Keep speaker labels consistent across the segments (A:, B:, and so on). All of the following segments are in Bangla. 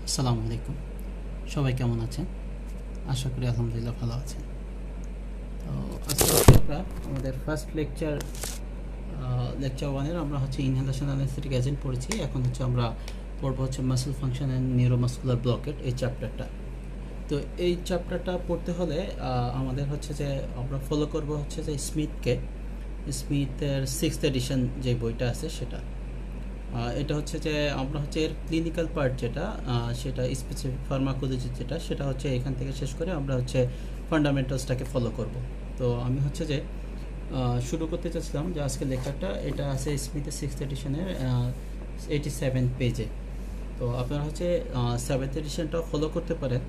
A: আসসালামু আলাইকুম। সবাই কেমন আছেন? আশা করি আলহামদুলিল্লাহ ভালো আছেন। তো আজকে আমরা আমাদের ফার্স্ট লেকচার ওয়ানের আমরা ইনহেলেশন অ্যানেস্থেটিক এজেন্ট পড়েছি। এখন আমরা পড়বো muscle function and neuromuscular blockade, এই চ্যাপ্টারটা। তো এই চ্যাপ্টারটা পড়তে হলে আমাদের যে আমরা ফলো করবো যে স্মিথের 6th এডিশন যে বইটা আছে সেটা। এটা যে আমরা এর ক্লিনিক্যাল পার্ট যেটা সেটা স্পেসিফিক ফার্মাকোলজি যেটা সেটা এখান থেকে শেষ করে আমরা ফান্ডামেন্টালসটাকে ফলো করব। তো আমি যে শুরু করতে চাচ্ছিলাম যে আজকে লেকচারটা এটা আছে স্মিথের 6th এডিশনের 87 পেজে। তো আপনারা 7th এডিশনটাও ফলো করতে পারেন,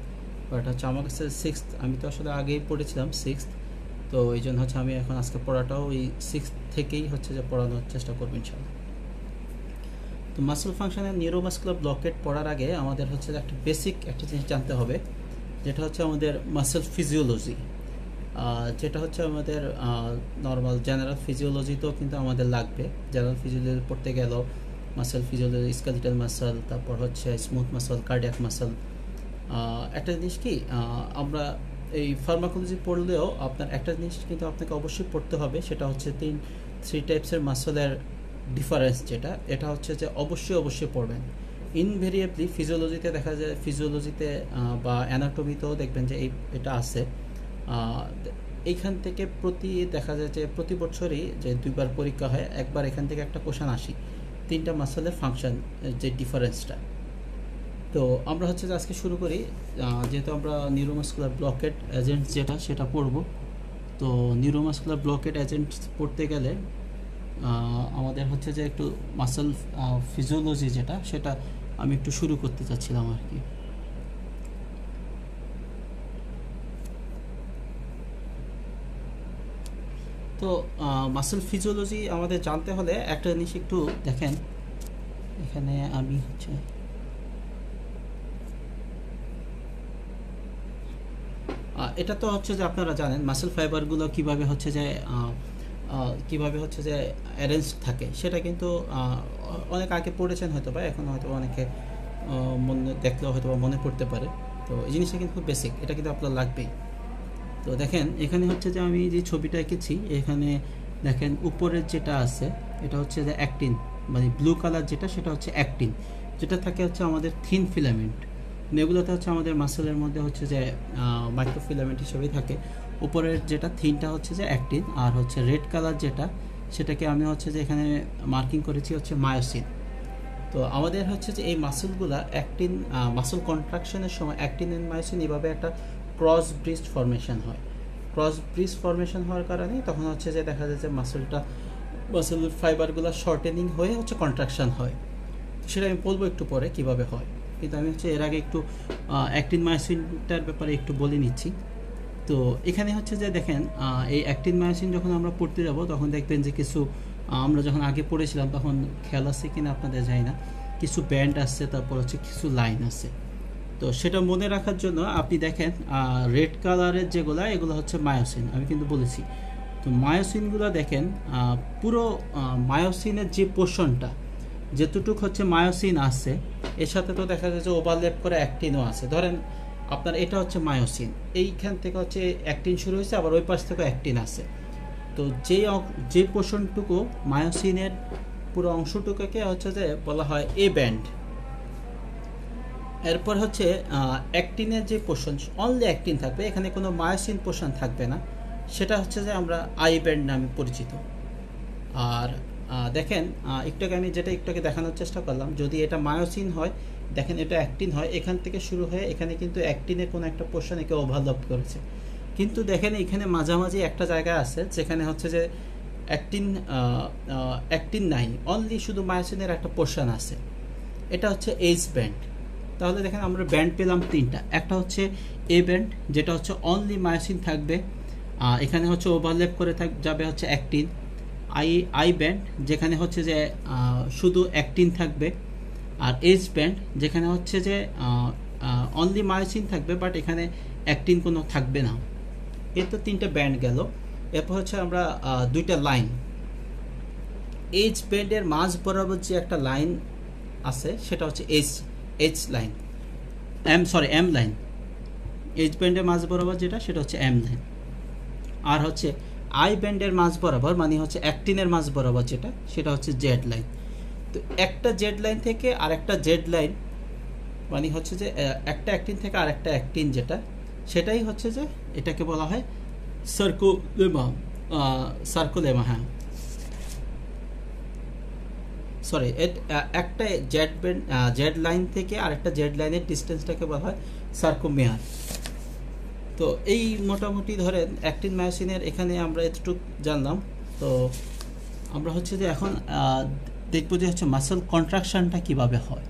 A: বাট আমার কাছে 6th আমি তো আসলে আগেই পড়েছিলাম 6th, তো এই জন্য আমি এখন আজকে পড়াটাও ওই 6th থেকেই যে পড়ানোর চেষ্টা করবো ইনশাআল্লাহ। তো muscle function and neuromuscular blockade পড়ার আগে আমাদের একটা বেসিক একটা জিনিস জানতে হবে, যেটা আমাদের মাসল ফিজিওলজি, যেটা আমাদের নর্মাল জেনারেল ফিজিওলজিতেও কিন্তু আমাদের লাগবে। জেনারেল ফিজিওলজি পড়তে গেলেও মাসল ফিজিওলজি, স্কেলিটাল মাসল, তারপর স্মুথ মাসল, কার্ডিয়াক মাসল। একটা জিনিস কি আমরা এই ফার্মাকোলজি পড়লেও আপনার একটা জিনিস কিন্তু আপনাকে অবশ্যই পড়তে হবে, সেটা থ্রি টাইপসের মাসলের ডিফারেন্স, যেটা এটা যে অবশ্যই পড়বেন। ইনভেরিয়েবলি ফিজিওলজিতে দেখা যায়, ফিজিওলজিতে বা অ্যানাটমিতেও দেখবেন যে এটা আছে। এইখান থেকে দেখা যায় যে প্রতি বছরই যে 2বার পরীক্ষা হয়, একবার এখান থেকে একটা কোশ্চেন আসি 3টা মাসলের ফাংশন যে ডিফারেন্সটা। তো আমরা যে আজকে শুরু করি, যেহেতু আমরা নিউরোমাসকুলার ব্লকেট এজেন্ট যেটা সেটা পড়ব। তো নিউরোমাসকুলার ব্লকেট এজেন্ট পড়তে গেলে আমাদের যে একটু মাসল ফিজিওলজি যেটা সেটা আমি একটু শুরু করতে চাচ্ছিলাম আর কি। তো মাসল ফিজিওলজি আমাদের জানতে হলে একটা জিনিস একটু দেখেন, এখানে আমি এটা তো যে আপনারা জানেন মাসল ফাইবারগুলো কিভাবে যে অ্যারেঞ্জ থাকে, সেটা কিন্তু অনেক আগে পড়েছেন হয়তো, বা এখন হয়তো অনেকে মনে দেখলেও হয়তো মনে পড়তে পারে। তো এই জিনিসটা কিন্তু খুব বেসিক, এটা কিন্তু আপনার লাগবেই। তো দেখেন এখানে যে আমি যে ছবিটা এঁকেছি, এখানে দেখেন উপরের যেটা আছে এটা যে অ্যাক্টিন, মানে ব্লু কালার যেটা সেটা অ্যাক্টিন, যেটা থাকে আমাদের থিন ফিলামেন্ট। এগুলোতে আমাদের মাসেলের মধ্যে যে মাইক্রোফিলামেন্ট হিসেবেই থাকে। উপরের যেটা থিনটা যে অ্যাক্টিন, আর রেড কালার যেটা সেটাকে আমি যে এখানে মার্কিং করেছি মায়োসিন। তো আমাদের যে এই মাসেলগুলা অ্যাক্টিন মাসেল কন্ট্রাকশনের সময় অ্যাক্টিন এন্ড মায়োসিন এভাবে একটা ক্রস ব্রিজ ফর্মেশন হয়। ক্রস ব্রিজ ফর্মেশন হওয়ার কারণে তখন যে দেখা যায় যে মাসেল ফাইবারগুলো শর্টেনিং হয়ে কন্ট্রাকশন হয়। সেটা আমি বলবো একটু পরে কিভাবে হয়, কিন্তু আমি এর আগে একটু অ্যাক্টিন মায়োসিনটার ব্যাপারে একটু বলে নিচ্ছি। তো এখানে যে দেখেন এই অ্যাক্টিন মায়োসিন যখন আমরা পড়তে যাব তখন দেখবেন যে কিছু আমরা যখন আগে পড়েছিলাম তখন খেয়াল আছে কিনা আপনাদের জানি না, কিছু ব্যান্ড আসছে, তারপর কিছু লাইন আছে। তো সেটা মনে রাখার জন্য আপনি দেখেন রেড কালারের যেগুলো এগুলো মায়োসিন, আমি কিন্তু বলেছি। তো মায়োসিনগুলো দেখেন পুরো মায়োসিনের যে পোর্শনটা, যেতটুক মায়োসিন আছে এর সাথে তো দেখা যায় যে ওভারল্যাপ করে অ্যাক্টিনও আছে। ধরেন আপনার এটা মায়োসিন, এইখান থেকে অ্যাক্টিন শুরু হয়েছে, আবার ওই পাশ থেকে অ্যাক্টিন আছে। তো যে পোর্শনটুকু মায়োসিনের পুরো অংশটুকুকে যে বলা হয় এ ব্যান্ড। এরপর অ্যাক্টিনের যে পোর্শন, অনলি অ্যাক্টিন থাকবে, এখানে কোনো মায়োসিন পোর্শন থাকবে না, সেটা যে আমরা আই ব্যান্ড নামে পরিচিত। আর দেখেন একটু আগে দেখানোর চেষ্টা করলাম, যদি এটা মায়োসিন হয়, দেখেন এটা অ্যাক্টিন হয়, এখান থেকে শুরু হয়ে এখানে কিন্তু অ্যাক্টিনের কোনো একটা পোর্শন একে ওভারল্যাপ করেছে। কিন্তু দেখেন এখানে মাঝামাঝি একটা জায়গা আছে যেখানে যে অ্যাক্টিন নাই, অনলি শুধু মায়োসিনের একটা পোর্শন আছে, এটা এইচ ব্যান্ড। তাহলে দেখেন আমরা ব্যান্ড পেলাম 3টা। একটা এ ব্যান্ড, যেটা অনলি মায়োসিন থাকবে, এখানে ওভারল্যাপ করে যাবে অ্যাক্টিন। আই ব্যান্ড, যেখানে যে শুধু অ্যাক্টিন থাকবে। আর এইচ ব্যান্ড, যেখানে যে অনলি মায়োসিন থাকবে, বাট এখানে অ্যাক্টিন কোনো থাকবে না। এর তো 3টা ব্যান্ড গেল। এরপর আমরা 2টা লাইন, এইচ ব্যান্ডের মাঝ বরাবর যে একটা লাইন আছে সেটা এইচ লাইন। এম লাইন, এইচ ব্যান্ডের মাঝ বরাবর যেটা সেটা হচ্ছে এম লাইন। আর হচ্ছে আই ব্যান্ডের মাঝ বরাবর মানে হচ্ছে অ্যাক্টিনের মাঝ বরাবর যেটা সেটা হচ্ছে জেড লাইন। তো একটা জেড লাইন থেকে আরেকটা জেড লাইন মানে হচ্ছে যে একটা অ্যাক্টিন থেকে আরেকটা অ্যাক্টিন যেটা সেটাই হচ্ছে যে এটাকে বলা হয় সার্কোলেমা। হ্যাঁ সরি, একটা জেড লাইন থেকে আরেকটা জেড লাইনের ডিস্টেন্সটাকে বলা হয় সার্কোমেয়ার। তো এই মোটামুটি ধরেন অ্যাক্টিন মায়োসিনের এখানে আমরা এতটুকু জানলাম। তো আমরা হচ্ছে যে এখন দেখবো যে হচ্ছে মাসল কন্ট্রাকশনটা কিভাবে হয়।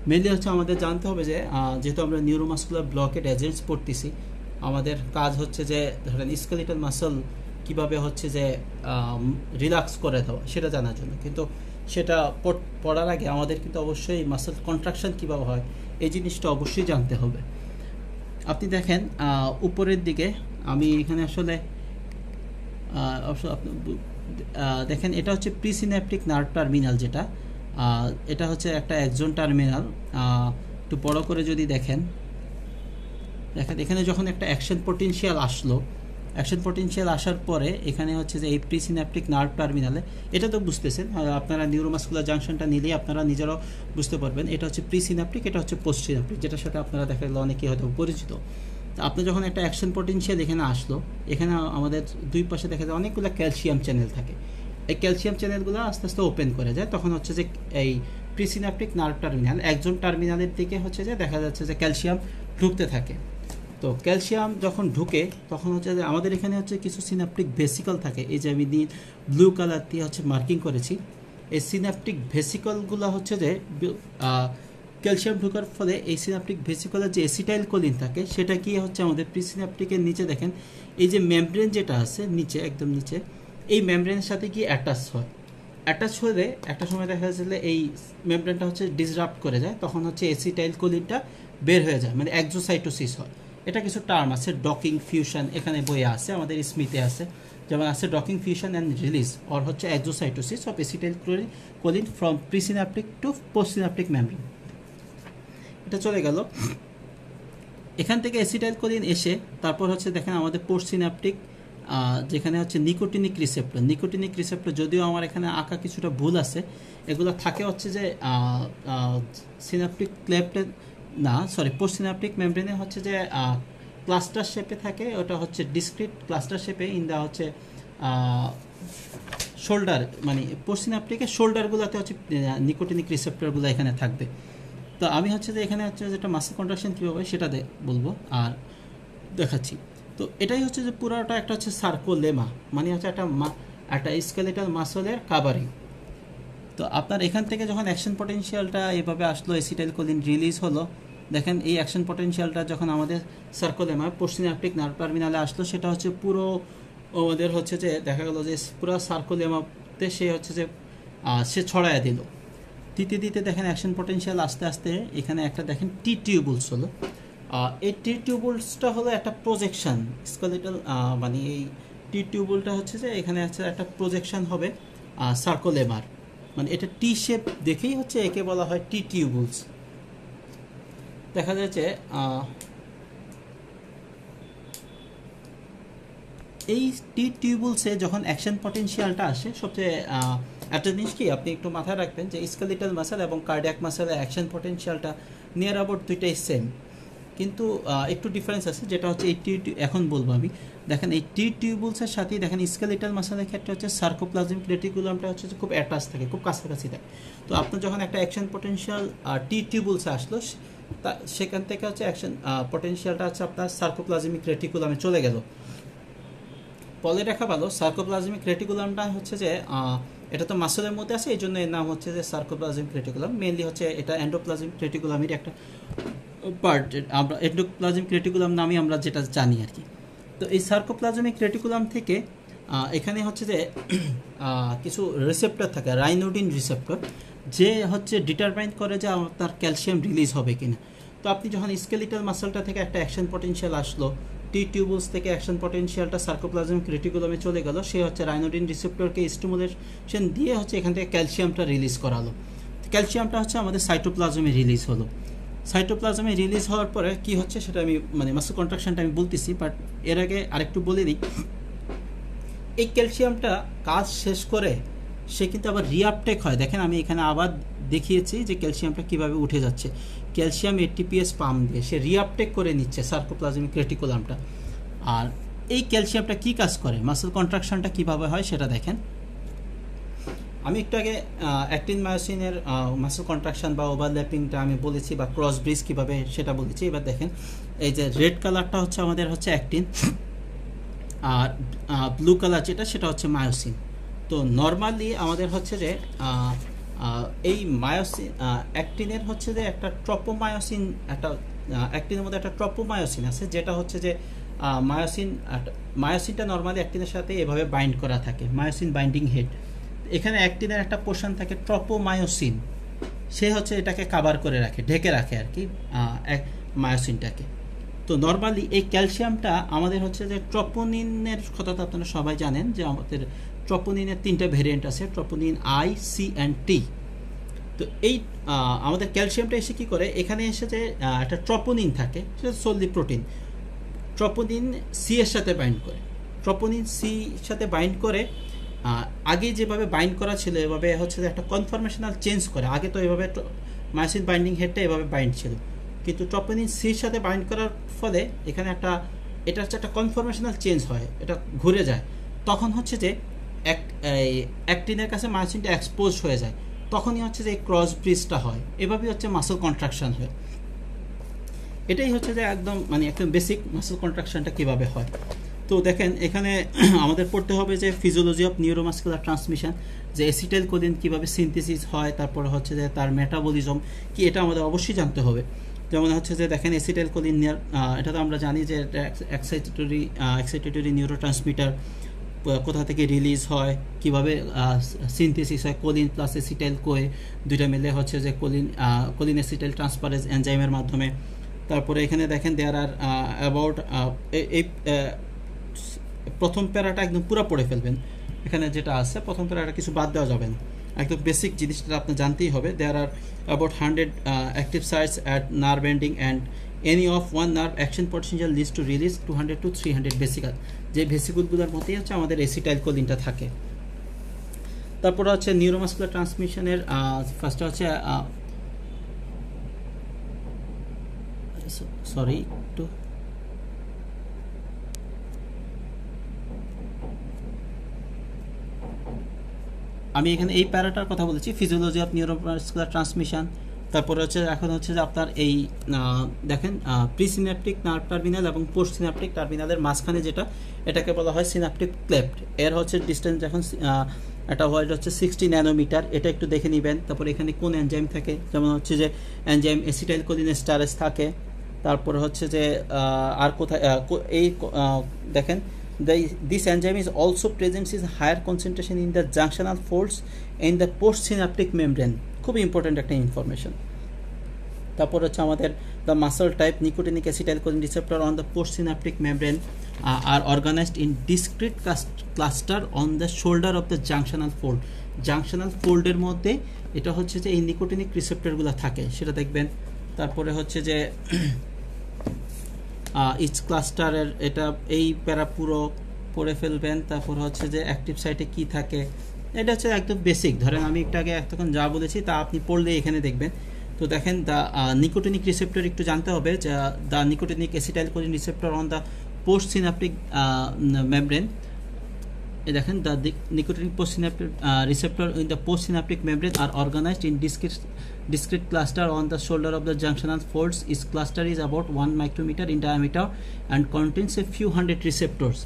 A: মেনলি হচ্ছে আমাদের জানতে হবে যে যেহেতু আমরা নিউরোমাসকুলার ব্লকেড এজেন্টস পড়তেছি, আমাদের কাজ হচ্ছে যে ধরেন স্কেলিটাল মাসল কিভাবে হচ্ছে যে রিল্যাক্স করে দেওয়া সেটা জানার জন্য। কিন্তু সেটা পড়ার আগে আমাদের কিন্তু অবশ্যই মাসল কন্ট্রাকশন কিভাবে হয় এই জিনিসটা অবশ্যই জানতে হবে। আপনি দেখেন উপরের দিকে আমি এখানে আসলে দেখেন এটা হচ্ছে প্রিসিন্যাপটিক নার্ভ টার্মিনাল, যেটা এটা হচ্ছে একটা এক্সন টার্মিনাল। একটু বড় করে যদি দেখেন এখানে যখন একটা অ্যাকশন পটেনশিয়াল আসলো, অ্যাকশন পটেনশিয়াল আসার পরে এখানে হচ্ছে যে এই প্রিসিন্যাপটিক নার্ভ টার্মিনালে, এটা তো বুঝতেছেন আপনারা নিউরোমাসকুলার জাংশনটা নিলেই আপনারা নিজেরাও বুঝতে পারবেন এটা হচ্ছে প্রিসিন্যাপটিক, এটা হচ্ছে পোস্টসিন্যাপটিক, যেটার সাথে আপনারা দেখা গেল অনেকেই হয়তো পরিচিত। তো আপনি যখন একটা অ্যাকশন পটেনশিয়াল এখানে আসলো, এখানে আমাদের দুই পাশে দেখা যায় অনেকগুলো ক্যালসিয়াম চ্যানেল থাকে। এই ক্যালসিয়াম চ্যানেলগুলো আস্তে আস্তে ওপেন করে যায়, তখন হচ্ছে যে এই প্রিসিন্যাপটিক নার্ভ টার্মিনাল একজন টার্মিনালের দিকে হচ্ছে যে দেখা যাচ্ছে যে ক্যালসিয়াম ঢুকতে থাকে। তো ক্যালসিয়াম যখন ঢুকে তখন হচ্ছে যে আমাদের এখানে হচ্ছে কিছু সিনাপটিক ভেসিকল থাকে, এই যে আমি ব্লু কালার দিয়ে হচ্ছে মার্কিং করেছি। এই সিনাপটিক ভেসিকলগুলো হচ্ছে যে ক্যালসিয়াম ঢোকার ফলে এই সিনাপটিক ভেসিকলের যে অ্যাসিটাইল কোলিন থাকে সেটা কি হচ্ছে আমাদের প্রিসিনাপটিকের নিচে দেখেন এই যে মেমব্রেন যেটা আছে নিচে একদম নিচে, এই মেমব্রেনের সাথে কি অ্যাটাচ হয়। অ্যাটাচ হলে একটা সময় দেখা যাচ্ছে এই মেমব্রেনটা হচ্ছে ডিসরাপ্ট করে যায়, তখন হচ্ছে অ্যাসিটাইল কোলিনটা বের হয়ে যায়, মানে এক্সোসাইটোসিস হয়। এটা কিছু টার্ম আছে, ডকিং ফিউশন এখানে বইয়ে আছে, আমাদের স্মিথে আছে, যেমন আছে docking fusion and release or হচ্ছে exocytosis of acetyl choline from presynaptic to postsynaptic membrane. এটা চলে গেল। এখান থেকে অ্যাসিটাইল কোলিন এসে তারপর হচ্ছে দেখেন আমাদের পোস্টসিনাপটিক যেখানে হচ্ছে নিকোটিনিক রিসেপ্টর, যদিও আমার এখানে আঁকা কিছুটা ভুল আছে, এগুলো থাকে হচ্ছে যে সিনাপটিক ক্লেপ্টে না সরি পোস্টসিনাপটিক মেমব্রেনে হচ্ছে যে ক্লাস্টার শেপে থাকে, ওটা হচ্ছে ডিসক্রিট ক্লাস্টার শেপে ইন দা হচ্ছে শোল্ডার, মানে পোস্টসিনাপটিকের শোল্ডারগুলোতে হচ্ছে নিকোটিনিক রিসেপ্টরগুলো এখানে থাকবে। তো আমি হচ্ছে যে এখানে হচ্ছে যেটা মাসল কন্ট্রাকশন কীভাবে সেটা বলবো আর দেখাচ্ছি। তো এটাই হচ্ছে যে পুরোটা একটা হচ্ছে সার্কোলেমা, মানে হচ্ছে একটা স্কেলেটাল মাসলের কাভারিং। তো আপনার এখান থেকে যখন অ্যাকশন পটেনশিয়ালটা এভাবে আসলো, অ্যাসিটাইল কোলিন রিলিজ হলো, দেখেন এই অ্যাকশন পটেনশিয়ালটা যখন আমাদের সার্কোলেমা পোস্টসিনাপটিক নার্ভ টার্মিনালে আসলো, সেটা হচ্ছে পুরো ওদের হচ্ছে যে দেখা গেল যে পুরো সার্কোলেমাতে সে হচ্ছে যে সে ছড়ায় দিল। দিতে দেখেন অ্যাকশন পটেনশিয়াল আস্তে আস্তে এখানে একটা দেখেন টি টিউবুলস হলো। এই টি টিউবুলসটা হলো একটা প্রজেকশন স্কেলেটাল, মানে এই টি টিউবুলটা হচ্ছে যে এখানে হচ্ছে একটা প্রজেকশন হবে সার্কোলেমার, মানে এটা টি শেপ দেখেই হচ্ছে একে বলা হয় টি টিউবুলস। দেখা যাচ্ছে এই টি টিউবুলসে যখন অ্যাকশন পটেনশিয়ালটা আসে, সবচেয়ে একটা জিনিস কি আপনি একটু মাথায় রাখবেন যে স্কেলেটাল মাসল এবং কার্ডিয়াক মাসলের অ্যাকশন পটেনশিয়ালটা নিয়ার অ্যাবাউট দুইটাই সেম, কিন্তু একটু ডিফারেন্স আছে, যেটা হচ্ছে এই এখন বলবো আমি। দেখেন এই টি টিউবুলসের সাথেই দেখেন স্কেলেটাল মাসলের ক্ষেত্রে হচ্ছে সার্কোপ্লাজমিক রেটিকুলামটা হচ্ছে খুব অ্যাটাচ থাকে, খুব কাছাকাছি থাকে। তো আপনার যখন একটা অ্যাকশন পটেনশিয়াল টি টিউবুলসে আসলো, সেখান থেকে হচ্ছে অ্যাকশন পটেনশিয়ালটা হচ্ছে আপনার সার্কোপ্লাজমিক রেটিকুলামে চলে গেল। পলে দেখা ভালো সার্কোপ্লাজমিক রেটিকুলামটা হচ্ছে যে এটা তো মাসলের মধ্যে আছে, এই জন্য এর নাম হচ্ছে যে সার্কোপ্লাজমিক রেটিকুলাম। মেনলি হচ্ছে এটা এন্ডোপ্লাজমিক রেটিকুলামের একটা পার্ট, আমরা এন্ডোপ্লাজমিক রেটিকুলাম নামে আমরা যেটা জানি আর কি। তো এই সার্কোপ্লাজমিক রেটিকুলাম থেকে এখানে হচ্ছে যে কিছু রিসেপ্টর থাকে, রাইনোডিন রিসেপ্টর, যে হচ্ছে ডিটারমাইন করে যে আপনার ক্যালসিয়াম রিলিজ হবে কিনা। তো আপনি যখন স্কেলিটাল মাসলটা থেকে একটা অ্যাকশন পটেনশিয়াল আসলো, টি টিউবুলস থেকে অ্যাকশন পটেনশিয়ালটা সার্কোপ্লাজমিক রেটিকুলামে চলে গেল, সে হচ্ছে রাইনোডিন রিসেপ্টরকে স্টিমুলেশন দিয়ে হচ্ছে এখান থেকে ক্যালসিয়ামটা রিলিজ করালো। ক্যালসিয়ামটা হচ্ছে আমাদের সাইটোপ্লাজমে রিলিজ হলো। সাইটোপ্লাজমে রিলিজ হওয়ার পরে কি হচ্ছে সেটা আমি মানে মাসল কন্ট্রাকশনটা আমি বলতেছি, বাট এর আগে আরেকটু বলে নিই। এই ক্যালসিয়ামটা কাজ শেষ করে সে কিন্তু আবার রিআপটেক হয়। দেখেন আমি এখানে আবার দেখিয়েছি যে ক্যালসিয়ামটা কিভাবে উঠে যাচ্ছে। ক্যালসিয়াম এটিপিএস পাম্প দিয়ে সে রিআপটেক করে নিচ্ছে সার্কোপ্লাজমিক রেটিকুলামটা। আর এই ক্যালসিয়ামটা কি কাজ করে, মাসল কন্ট্রাকশনটা কিভাবে হয় সেটা দেখেন। আমি একটু আগে অ্যাক্টিন মায়োসিনের মাসল কন্ট্রাকশন বা ওভারল্যাপিংটা আমি বলেছি, বা ক্রস ব্রিজ কীভাবে সেটা বলেছি। এবার দেখেন এই যে রেড কালারটা হচ্ছে আমাদের হচ্ছে অ্যাক্টিন, আর ব্লু কালার যেটা সেটা হচ্ছে মায়োসিন। তো নর্মালি আমাদের হচ্ছে যে এই মায়োসিন অ্যাক্টিনের হচ্ছে যে একটা ট্রপোমায়োসিন, একটা অ্যাক্টিনের মধ্যে একটা ট্রপোমায়োসিন আছে, যেটা হচ্ছে যে মায়োসিনটা নর্মালি অ্যাক্টিনের সাথে এভাবে বাইন্ড করা থাকে, মায়োসিন বাইন্ডিং হেড। এখানে অ্যাক্টিনের একটা পোর্শন থাকে ট্রপোমায়োসিন, সে হচ্ছে এটাকে কাভার করে রাখে, ঢেকে রাখে আর কি মায়োসিনটাকে। তো নর্মালি এই ক্যালসিয়ামটা আমাদের হচ্ছে যে ট্রপোনিনের কথা তো আপনারা সবাই জানেন যে আমাদের ট্রপোনিনের 3টা ভেরিয়েন্ট আছে, ট্রপোনিন আই, সি অ্যান্ড টি। তো এই আমাদের ক্যালসিয়ামটা এসে কী করে, এখানে এসে যে একটা ট্রপোনিন থাকে, সেটা সোললি প্রোটিন। ট্রপোনিন সি এর সাথে বাইন্ড করে, ট্রপোনিন সি সাথে বাইন্ড করে আগে যেভাবে বাইন্ড করা ছিল এভাবে হচ্ছে যে একটা কনফরমেশনাল চেঞ্জ করে। আগে তো এভাবে মায়োসিন বাইন্ডিং হেডটা এভাবে বাইন্ড ছিল, কিন্তু ট্রপোনিন সির সাথে বাইন্ড করার ফলে এখানে এটা হচ্ছে একটা কনফরমেশনাল চেঞ্জ হয়, এটা ঘুরে যায়। তখন হচ্ছে যে অ্যাক্টিনের কাছে মায়োসিনটা এক্সপোজ হয়ে যায়, তখনই হচ্ছে যে ক্রস ব্রিজটা হয়, এভাবেই হচ্ছে মাসল কন্ট্রাকশন হয়। এটাই হচ্ছে যে একদম মানে একদম বেসিক মাসল কন্ট্রাকশনটা কীভাবে হয়। তো দেখেন এখানে আমাদের পড়তে হবে যে ফিজিওলজি অফ নিউরোমাসকুলার ট্রান্সমিশন, যে অ্যাসিটাইল কোলিন কীভাবে সিনথেসিস হয়, তারপরে হচ্ছে যে তার মেটাবলিজম কি, এটা আমাদের অবশ্যই জানতে হবে। যেমন হচ্ছে যে দেখেন অ্যাসিটাইল কোলিন, এটা তো আমরা জানি যে এক্সাইটেটরি নিউরোট্রান্সমিটার, কোথা থেকে রিলিজ হয়, কিভাবে সিনথেসিস হয়, কোলিন প্লাস অ্যাসিটাইল কোয়ে দুইটা মিলে হচ্ছে যে কোলিন অ্যাসিটাইল ট্রান্সফারেজ এনজাইমের মাধ্যমে। তারপরে এখানে দেখেন দেয়ার আর অ্যাবাউট এই প্রথম প্যারাটা একদম পুরো পড়ে ফেলবেন, এখানে যেটা আছে প্রথম প্যারাটা কিছু বাদ দেওয়া যাবে না, একদম বেসিক জিনিসটা আপনি জানতেই হবে। There are about 100 active sites at nerve ending and any of one nerve action potential leads to release 200 to 300 vesicle. যে ভেসিকলগুলোর মধ্যেই হচ্ছে আমাদের অ্যাসিটাইল কোলিনটা থাকে। তারপরে হচ্ছে নিউরোমাসকুলার ট্রান্সমিশনের ফার্স্টে হচ্ছে সরি একটু আমি এখানে এই প্যারাটার কথা বলেছি, ফিজিওলজি অফ নিউরোমাসকুলার ট্রান্সমিশন। তারপরে হচ্ছে এখন হচ্ছে যে আপনার এই দেখেন প্রিসিনাপটিক নার্ভ টার্মিনাল এবং পোস্ট সিনাপটিক টার্মিনালের মাঝখানে যেটা, এটাকে বলা হয় সিনাপটিক ক্লেফট। এর হচ্ছে ডিস্টেন্স এখন এটা ওয়াইড হচ্ছে 60 ন্যানোমিটার, এটা একটু দেখে নেবেন। তারপরে এখানে কোন এনজাইম থাকে, যেমন হচ্ছে যে এনজাইম অ্যাসিটাইল কোলিনেস্টারেজ থাকে। তারপরে হচ্ছে যে আর কোথায় এই দেখেন this enzyme is also present in higher concentration in the junctional folds in the postsynaptic membrane, খুব ইম্পর্টেন্ট একটা ইনফরমেশন। তারপর হচ্ছে আমাদের the muscle type nicotinic acetylcholine receptor on the postsynaptic membrane are organized in discrete cluster on the shoulder of the junctional fold. junctional fold এর মধ্যে এটা হচ্ছে যে এই নিকোটিনিক রিসেপ্টরগুলো থাকে, সেটা দেখবেন। তারপরে হচ্ছে যে ইচ ক্লাস্টারের এটা এই প্যারা পুরো পড়ে ফেলবেন। তারপর হচ্ছে যে অ্যাক্টিভ সাইটে কি থাকে, এটা হচ্ছে একদম বেসিক। ধরেন আমি একটু আগে এতক্ষণ যা বলেছি তা আপনি পড়লে এখানে দেখবেন। তো দেখেন দ্য নিকোটিনিক রিসেপ্টর একটু জানতে হবে, যে the nicotinic acetylcholine receptor on the post synaptic membrane. দেখেন the nicotinic post synaptic receptor in the postsynaptic membrane are organized in discrete cluster on the shoulder of the junctional folds. Each cluster is about 1 micrometer in diameter and contains a few hundred receptors.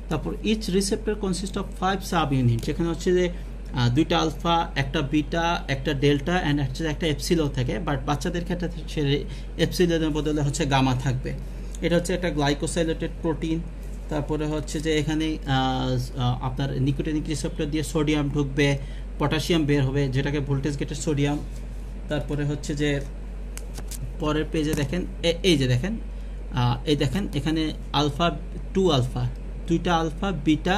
A: তারপর each receptor consists of 5 subunits, যেখানে হচ্ছে যে দুইটা আলফা, একটা বিটা, একটা ডেল্টা অ্যান্ড একটা এপসিলন থাকে। বাট বাচ্চাদের ক্ষেত্রে সে এপসিলনের বদলে হচ্ছে গামা থাকবে। এটা হচ্ছে একটা গ্লাইকোসাইলেটেড প্রোটিন। তারপরে হচ্ছে যে এখানে আপনার নিকোটিনিক রিসেপ্টর দিয়ে সোডিয়াম ঢুকবে, পটাশিয়াম বের হবে, যেটাকে ভোল্টেজ গেটের সোডিয়াম। তারপরে হচ্ছে যে পরের পেজে দেখেন এই যে দেখেন এই দেখেন এখানে আলফা, 2 আলফা, দুইটা আলফা, বিটা,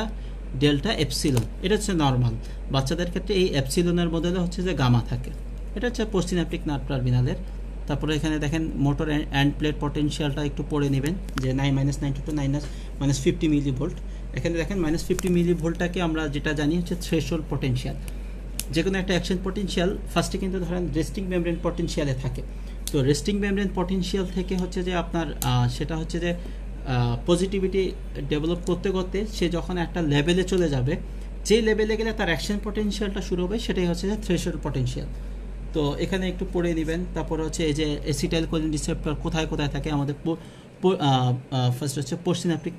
A: ডেল্টা, এপসিলন। এটা হচ্ছে নর্মাল। বাচ্চাদের ক্ষেত্রে এই এপসিলনের বদলে হচ্ছে যে গামা থাকে। এটা হচ্ছে পোস্টসিনাপটিক নার্ভ টার্মিনালের তারপরে এখানে দেখেন মোটর অ্যান্ড প্লেট পটেনশিয়ালটা একটু পড়ে নেবেন যে -90 টু -50 মিলি ভোল্ট। এখানে দেখেন -50 মিলি ভোল্টটাকে আমরা যেটা জানি হচ্ছে থ্রেশহোল্ড পটেনশিয়াল। যে কোনো একটা অ্যাকশন পটেনশিয়াল ফার্স্টে কিন্তু ধরেন রেস্টিং মেমব্রেন পটেনশিয়ালে থাকে। তো রেস্টিং মেমব্রেন পটেনশিয়াল থেকে হচ্ছে যে আপনার সেটা হচ্ছে যে পজিটিভিটি ডেভেলপ করতে করতে সে যখন একটা লেভেলে চলে যাবে, যে লেভেলে গেলে তার অ্যাকশন পটেনশিয়ালটা শুরু হবে, সেটাই হচ্ছে যে থ্রেশহোল্ড পটেনশিয়াল। তো এখানে একটু পড়ে নেবেন। তারপর হচ্ছে এই যে অ্যাসিটাইলকোলিন রিসেপ্টর কোথায় কোথায় থাকে, আমাদের ফার্স্ট হচ্ছে পোস্টসিনাপটিক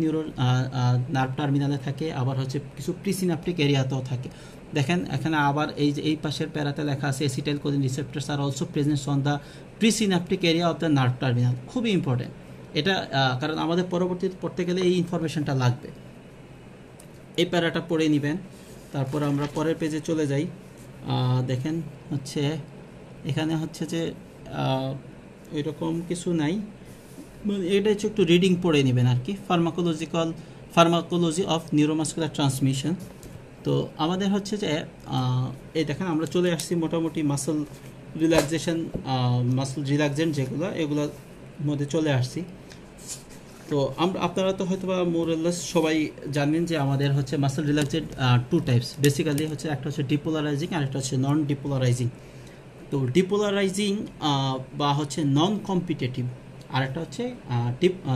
A: নার্ভ টার্মিনালে থাকে, আবার হচ্ছে কিছু প্রিসিনাপটিক এরিয়াতেও থাকে। দেখেন এখানে আবার এই যে এই পাশের প্যারাতে লেখা আছে acetylcholine receptors are also present on the presynaptic area of the nerve terminal. খুবই ইম্পর্টেন্ট এটা, কারণ আমাদের পরবর্তীতে পড়তে গেলে এই ইনফরমেশনটা লাগবে। এই প্যারাটা পড়ে নেবেন। তারপর আমরা পরের পেজে চলে যাই। দেখেন হচ্ছে এখানে হচ্ছে যে এরকম কিছু নাই, এটা হচ্ছে একটু রিডিং পড়ে নেবেন আর কি। Pharmacology of neuromuscular transmission. তো আমাদের হচ্ছে যে এই দেখেন আমরা চলে আসছি মোটামুটি মাসল রিল্যাক্সেন্ট যেগুলো, এগুলোর মধ্যে চলে আসছি। তো আপনারা তো হয়তো বা মোরলেস সবাই জানেন যে আমাদের হচ্ছে muscle relaxant two types basically হচ্ছে, একটা হচ্ছে ডিপোলারাইজিং আর একটা হচ্ছে নন ডিপোলারাইজিং। তো ডিপোলারাইজিং বা হচ্ছে নন কম্পিটিটিভ, আর একটা হচ্ছে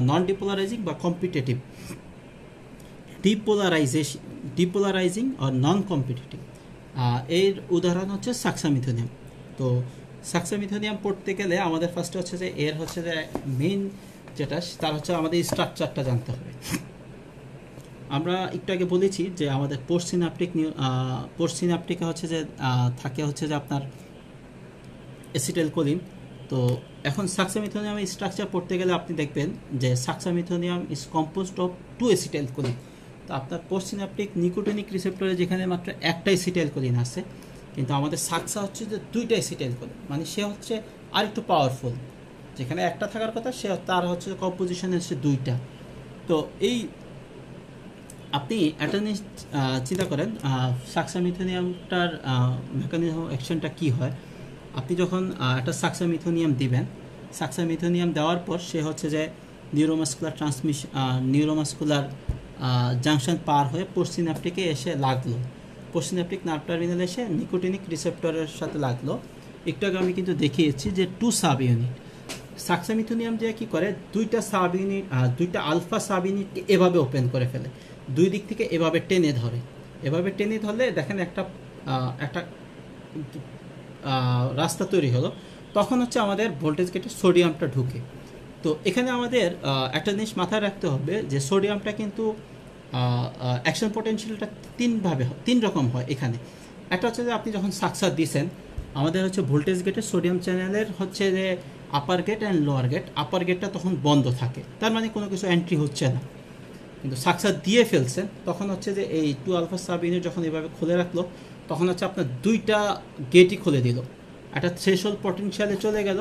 A: নন ডিপোলারাইজিং বা কম্পিটিটিভ। ডিপোলারাইজিং আর নন কম্পিটিটিভ, এর উদাহরণ হচ্ছে সাক্সামিথোনিয়াম। তো সাক্সামিথোনিয়াম পড়তে গেলে আমাদের ফার্স্টে হচ্ছে যে এর হচ্ছে যে মেইন যেটা, তার হচ্ছে আমাদের স্ট্রাকচারটা জানতে হবে। আমরা একটু আগে বলেছি যে আমাদের পোস্টসিনাপটিকে হচ্ছে যে থাকে হচ্ছে যে আপনার অ্যাসিটাইলকোলিন। তো এখন সাক্সামিথোনিয়ামের স্ট্রাকচার পড়তে গেলে আপনি দেখবেন যে সাক্সামিথোনিয়াম ইজ কম্পোজড অফ 2 অ্যাসিটাইলকোলিন। তো আপনার পোস্টসিনাপটিক নিকোটিনিক রিসেপ্টরে যেখানে মাত্র একটা অ্যাসিটাইলকোলিন আছে, কিন্তু আমাদের সাক্সা হচ্ছে যে 2টা অ্যাসিটাইলকোলিন, মানে সে হচ্ছে আরেকটু পাওয়ারফুল। যেখানে একটা থাকার কথা সে তার হচ্ছে কম্পোজিশন হচ্ছে 2টা। তো এই আপনি একটা জিনিস চিন্তা করেন, সাক্সামিথোনিয়ামটার মেকানিজম অ্যাকশনটা কী হয়। আপনি যখন একটা সাক্সামিথোনিয়াম দিবেন, সাক্সামিথোনিয়াম দেওয়ার পর সে হচ্ছে যে নিউরোমাসকুলার জাংশন পার হয়ে পোস্টসিনাপটিকে এসে লাগলো, পোস্টসিনাপটিক নার্ভ টার্মিনালে এসে নিকোটিনিক রিসেপ্টরের সাথে লাগলো। একটু আগে আমি কিন্তু দেখিয়েছি যে 2 সাব ইউনিট। সাক্সামিথোনিয়াম যে কী করে, 2টা সাব ইউনিট, 2টা আলফা সাব ইউনিটকে এভাবে ওপেন করে ফেলে, 2 দিক থেকে এভাবে টেনে ধরে। এভাবে টেনে ধরলে দেখেন একটা রাস্তা তৈরি হলো। তখন হচ্ছে আমাদের ভোল্টেজ গেটে সোডিয়ামটা ঢুকে। তো এখানে আমাদের একটা জিনিস মাথায় রাখতে হবে যে সোডিয়ামটা কিন্তু অ্যাকশন পটেনশিয়ালটা 3 রকম হয় এখানে। একটা হচ্ছে যে আপনি যখন সাকসা দিয়েছেন, আমাদের হচ্ছে ভোল্টেজ গেটের সোডিয়াম চ্যানেলের হচ্ছে যে আপার গেট অ্যান্ড লোয়ার গেট। আপার গেটটা তখন বন্ধ থাকে, তার মানে কোনো কিছু এন্ট্রি হচ্ছে না। কিন্তু সাকসা দিয়ে ফেলছেন, তখন হচ্ছে যে এই 2 আলফা সাব ইউনিট যখন এভাবে খুলে রাখলো, তখন হচ্ছে আপনার 2টা গেটই খুলে দিল, একটা থ্রেশহোল্ড পটেনশিয়ালে চলে গেল।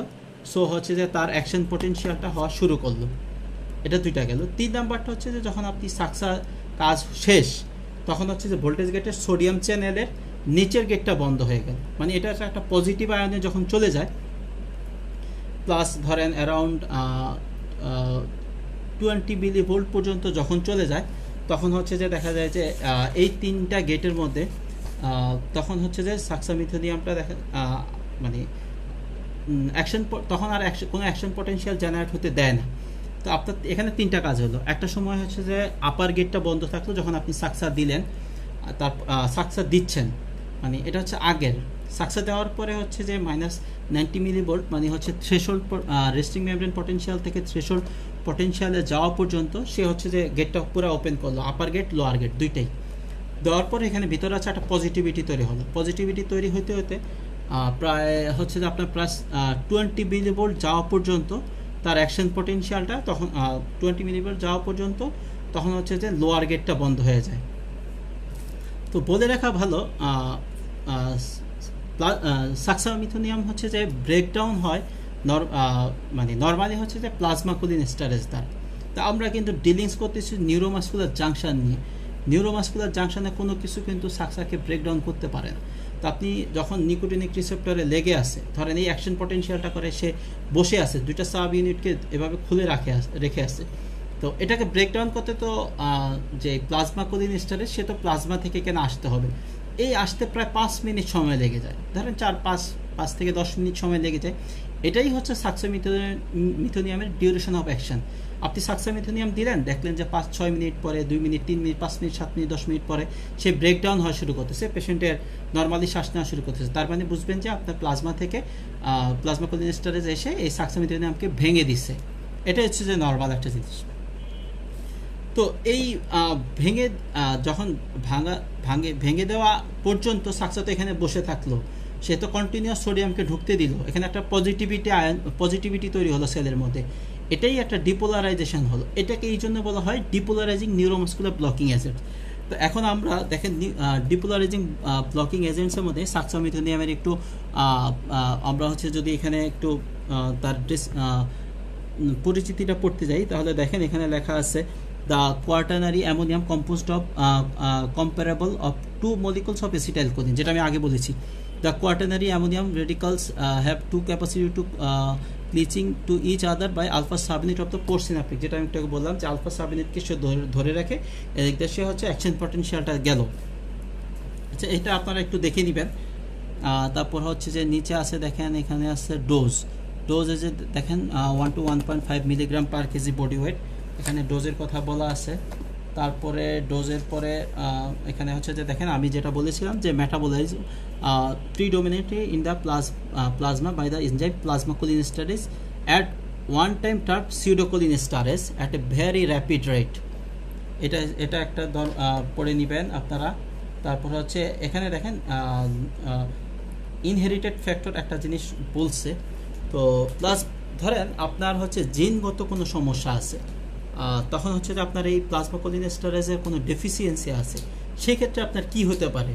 A: সো হচ্ছে যে তার অ্যাকশন পটেনশিয়ালটা হওয়া শুরু করলো। এটা 2টা গেল। 3 নাম্বারটা হচ্ছে যে যখন আপনি সাকসা কাজ শেষ, তখন হচ্ছে যে ভোল্টেজ গেটের সোডিয়াম চ্যানেলের নিচের গেটটা বন্ধ হয়ে গেল, মানে এটা একটা পজিটিভ আয়নে যখন চলে যায়, প্লাস ধরেন অ্যারাউন্ড 20 মিলি ভোল্ট পর্যন্ত যখন চলে যায়, তখন হচ্ছে যে দেখা যায় যে এই 3টা গেটের মধ্যে তখন হচ্ছে যে সাক্সামিথোনিয়ামটা মানে অ্যাকশন, তখন আর কোনো অ্যাকশন পটেনশিয়াল জেনারেট হতে দেয় না। তো আপনার এখানে 3টা কাজ হলো। একটা সময় হচ্ছে যে আপার গেটটা বন্ধ থাকলো যখন আপনি সাকসা দিলেন, তার সাকসা দিচ্ছেন, মানে এটা হচ্ছে আগের। সাকসা দেওয়ার পরে হচ্ছে যে -90 মিলি ভোল্ট, মানে হচ্ছে থ্রেশহোল্ড রেস্টিং মেমব্রেন পটেনশিয়াল থেকে থ্রেশহোল্ড পটেনশিয়ালে যাওয়া পর্যন্ত সে হচ্ছে যে গেটটা পুরো ওপেন করলো, আপার গেট লোয়ার গেট 2টাই দেওয়ার পরে এখানে ভিতরে আছে একটা পজিটিভিটি তৈরি হলো। পজিটিভিটি তৈরি হতে হতে প্রায় হচ্ছে যে আপনার প্লাস 20 মিলি ভোল্ট যাওয়া পর্যন্ত তার অ্যাকশন পটেনশিয়ালটা, তখন 20 মিলি ভোল্ট যাওয়া পর্যন্ত তখন হচ্ছে যে লোয়ার গেটটা বন্ধ হয়ে যায়। তো বলে রাখা ভালো, সাক্সামিথোনিয়াম হচ্ছে যে ব্রেকডাউন হয় মানে নর্মালি হচ্ছে যে প্লাজমাকুলিন স্টারেজ দ্বারা। তা আমরা কিন্তু ডিলিংস করতেছি নিউরোমাসকুলার জাংশন নিয়ে। নিউরোমাসকুলার জাংশনে কোনো কিছু কিন্তু সাকসাকে ব্রেকডাউন করতে পারে না। তো আপনি যখন নিকোটিনিক রিসেপ্টরে লেগে আছে, ধরেন এই অ্যাকশন পটেনশিয়ালটা করে সে বসে আছে, দুইটা সাব ইউনিটকে এভাবে খুলে রেখে আছে, তো এটাকে ব্রেকডাউন করতে তো যে প্লাজমা কোলিনেস্টারেজ সে তো প্লাজমা থেকে কেন আসতে হবে, এই আসতে প্রায় 5 মিনিট সময় লেগে যায়, ধরেন 5 থেকে 10 মিনিট সময় লেগে যায়। এটাই হচ্ছে সাকসামিথোনিয়ামের ডিউরেশন অফ অ্যাকশন। আপনি সাকসামিথোনিয়াম দিলেন, দেখলেন যে 5-6 মিনিট পরে, 2 minute, 3 minute, 5 minute, 7 minute, 10 minute পরে সে ব্রেকডাউন হওয়া শুরু করতেছে, পেশেন্টের নর্মালি শ্বাস নেওয়া শুরু করতেছে, তার মানে বুঝবেন যে আপনার প্লাজমা থেকে প্লাজমা কোলিনেস্টারেজ এসে এই সাকসামিথোনিয়ামকে ভেঙে দিচ্ছে। এটা হচ্ছে যে নর্মাল একটা জিনিস। তো এই ভেঙে যখন ভেঙে দেওয়া পর্যন্ত সাকসা তো এখানে বসে থাকলো, সে তো কন্টিনিউয়াস সোডিয়ামকে ঢুকতে দিল, এখানে একটা পজিটিভিটি তৈরি হলো সেলের মধ্যে, এটাই একটা ডিপোলারাইজেশন হলো। এটাকে এই জন্য বলা হয় ডিপোলারাইজিং নিউরোমাস্কুলার ব্লকিং এজেন্ট। তো এখন আমরা দেখেন ডিপোলারাইজিং ব্লকিং এজেন্টসের মধ্যে সাকসামিথোনিয়ামের একটু আমরা হচ্ছে যদি এখানে একটু তার পরিচিতিটা পড়তে যাই, তাহলে দেখেন এখানে লেখা আছে the quaternary ammonium composed of comparable of 2 molecules of acetylcholine, যেটা আমি আগে বলেছি। the quaternary ammonium radicals have two capacity to cleaching to each other by alpha subunit of the postsynaptic, যেটা আমি একটু বললাম যে আলফা সাবইউনিটকে সে ধরে রাখে, এদিক দিয়ে সে হচ্ছে অ্যাকশন পটেনশিয়ালটা গেল। আচ্ছা, এটা আপনারা একটু দেখে নেবেন। তারপর হচ্ছে যে নিচে আছে দেখেন, এখানে আছে ডোজ এজে দেখেন 1 to 1.5 milligram per kg body wait, এখানে ডোজের কথা বলা আছে। তারপরে ডোজের পরে এখানে হচ্ছে যে দেখেন আমি যেটা বলেছিলাম যে metabolize predominantly in the plasma by the enzyme plasma cholinesterase at one time termed pseudocholinesterase at a very rapid rate. এটা একটা পড়ে নেবেন আপনারা। তারপর হচ্ছে এখানে দেখেন ইনহেরিটেড ফ্যাক্টর একটা জিনিস বলছে। তো প্লাস ধরেন আপনার হচ্ছে জিনগত কোনো সমস্যা আছে, তখন হচ্ছে যে আপনার এই প্লাজমা কোলিনেস্টারেজের কোনো ডেফিসিয়েন্সি আছে, সেক্ষেত্রে আপনার কি হতে পারে?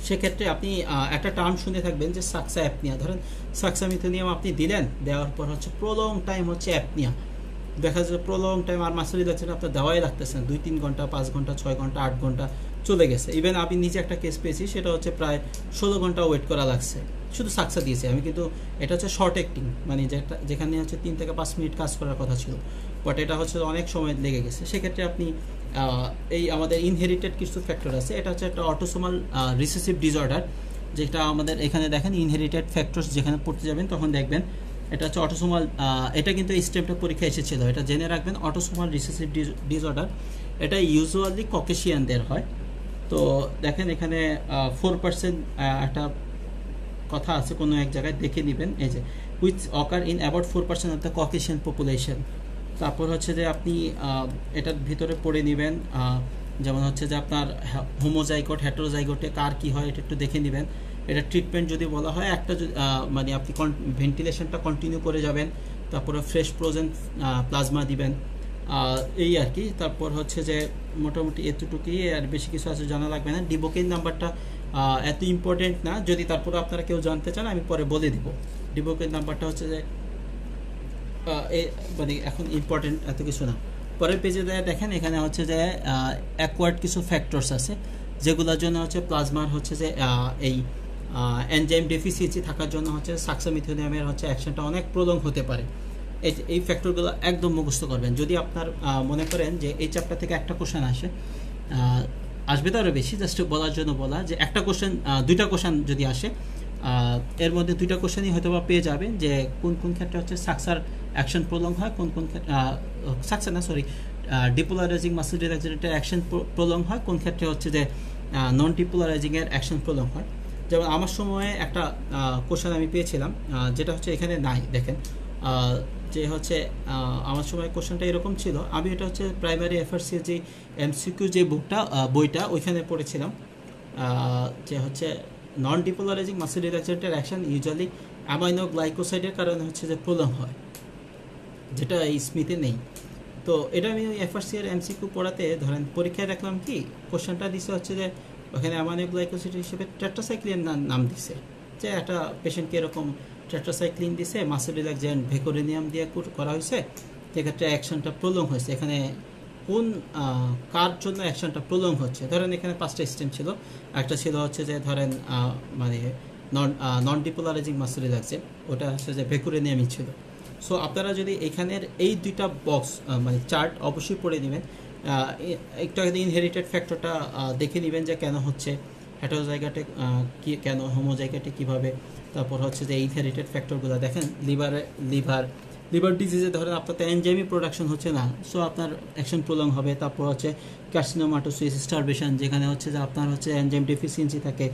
A: সেক্ষেত্রে আপনি একটা টার্ম শুনে থাকবেন যে সাকসা অ্যাপনিয়া। ধরেন সাকসামিথোনিয়াম আপনি দিলেন, দেওয়ার পর হচ্ছে প্রলং টাইম হচ্ছে অ্যাপনিয়া, দেখা যাচ্ছে প্রলং টাইম, আর মাসুলি লাগছে আপনার দেওয়াই লাগতেছেন 2-3 ঘন্টা, 5 ঘন্টা, 6 ঘন্টা, 8 ঘন্টা চলে গেছে। ইভেন আমি নিজে একটা কেস পেয়েছি, সেটা হচ্ছে প্রায় 16 ঘন্টা ওয়েট করা লাগছে, শুধু সাকসা দিয়েছে আমি, কিন্তু এটা হচ্ছে শর্ট অ্যাক্টিং, মানে যেখানে হচ্ছে 3 থেকে 5 মিনিট কাজ করার কথা ছিল, বাট এটা হচ্ছে অনেক সময় লেগে গেছে। সেক্ষেত্রে আপনি এই আমাদের ইনহেরিটেড কিছু ফ্যাক্টর আছে, এটা হচ্ছে একটা অটোসোমাল রিসেসিভ ডিসঅর্ডার, যেটা আমাদের এখানে দেখেন ইনহেরিটেড ফ্যাক্টরস যেখানে পড়তে যাবেন তখন দেখবেন এটা হচ্ছে অটোসোমাল। এটা কিন্তু এই স্টেপটা পরীক্ষা এসেছিল, এটা জেনে রাখবেন। অটোসোমাল রিসেসিভ ডিসঅর্ডার, এটা ইউজুয়ালি ককেশিয়ানদের হয়। তো দেখেন এখানে 4% একটা কথা আছে কোনো এক জায়গায়, দেখে নেবেন, এই যে which occur in about 4% of the Caucasian population. তারপর হচ্ছে যে আপনি এটার ভিতরে পড়ে নেবেন, যেমন হচ্ছে যে আপনার হোমোজাইগোট হেটেরোজাইগোটে কার কি হয় এটা একটু দেখে নেবেন। এটা ট্রিটমেন্ট যদি বলা হয়, একটা মানে আপনি ভেন্টিলেশনটা কন্টিনিউ করে যাবেন, তারপরে ফ্রেশ ফ্রোজেন প্লাজমা দিবেন, এই আর কি। তারপর হচ্ছে যে মোটামুটি এতটুকুই, আর বেশি কিছু আছে জানা লাগবে না। ডিবোকেইন নাম্বারটা এত ইম্পর্টেন্ট না, যদি তারপরে আপনারা কেউ জানতে চান আমি পরে বলে দিব। ডিবোকেইন নাম্বারটা হচ্ছে যে মানে এখন ইম্পর্টেন্ট এত কিছু না। পরের পেজে দেখেন এখানে হচ্ছে যে অ্যাকোয়ার্ড কিছু ফ্যাক্টরস আছে, যেগুলোর জন্য হচ্ছে প্লাজমার হচ্ছে যে এই এনজাইম ডেফিসিয়েন্সি থাকার জন্য হচ্ছে সাকসামিথোনিয়ামের হচ্ছে অ্যাকশনটা অনেক প্রলং হতে পারে। এই ফ্যাক্টরগুলো একদম মুখস্থ করবেন। যদি আপনার মনে করেন যে এই চ্যাপ্টার থেকে একটা কোশ্চেন আসবে তো আরও বেশি, জাস্ট বলার জন্য বলা যে একটা কোশ্চেন, 2টা কোশ্চেন যদি আসে, এর মধ্যে 2টা কোশ্চেনই হয়তো বা পেয়ে যাবেন যে কোন কোন ক্ষেত্রে হচ্ছে সাকসার অ্যাকশন প্রলং হয়, কোন কোন সাকসা না সরি ডিপোলারাইজিং মাসল রিল্যাক্সেটরের অ্যাকশন প্রলং হয়, কোন ক্ষেত্রে হচ্ছে যে নন ডিপোলারাইজিংয়ের অ্যাকশন প্রলং হয়। যেমন আমার সময়ে একটা কোশ্চেন আমি পেয়েছিলাম, যেটা হচ্ছে এখানে নাই, দেখেন যে হচ্ছে আমার সময় কোশ্চেনটা এরকম ছিল। আমি এটা হচ্ছে প্রাইমারি এফআরসি যে এমসিকিউ যে বইটা ওইখানে পড়েছিলাম, যে হচ্ছে নন ডিপোলারাইজিং মাসল রিল্যাক্সেটরের অ্যাকশন ইউজুয়ালি অ্যামাইনো গ্লাইকোসাইডের কারণে হচ্ছে যে প্রলং হয়, যেটা এই স্মিথে নেই। তো এটা আমি ওই এফআরসি এর এমসিকিউ পড়াতে ধরেন পরীক্ষায় দেখলাম কি কোশ্চেনটা দিছে হচ্ছে যে ওখানে অ্যামাইনো গ্লাইকোসাইড হিসেবে টেট্রাসাইক্লিন নাম দিছে, যে একটা পেশেন্টকে এরকম টেট্রাসাইক্লিন দিছে, মাসল রিল্যাক্সেন্ট ভেকোরেনিয়াম দিয়ে করা হয়েছে, সেক্ষেত্রে অ্যাকশনটা প্রলং হয়েছে। এখানে কোন কার জন্য অ্যাকশনটা প্রলং হচ্ছে। ধরেন এখানে 5টা স্টেম ছিল, একটা ছিল হচ্ছে যে ধরেন মানে নন ডিপোলারাইজিং মাসল রিল্যাক্সেন্ট, ওটা হচ্ছে যে ভেকুরেনিয়ামই ছিল। সো আপনারা যদি এখানের এই দুইটা বক্স মানে চার্ট অবশ্যই পড়ে নেবেন, একটু আগে ইনহেরিটেড ফ্যাক্টরটা দেখে নেবেন যে কেন হচ্ছে, হেটারো জায়গাটা কি কেন, হোমো জায়গাটা কীভাবে, তারপর হচ্ছে যে ইনহেরিটেড ফ্যাক্টরগুলো দেখেন। লিভার ডিজিজে ধরেন আপনার তো এনজাইমি প্রোডাকশন হচ্ছে না, সো আপনার অ্যাকশন প্রলং হবে। তারপর হচ্ছে কার্সিনোমাটোসিস, স্টারভেশন, যেখানে হচ্ছে যে আপনার হচ্ছে এনজাইম ডেফিসিয়েন্সি থাকে,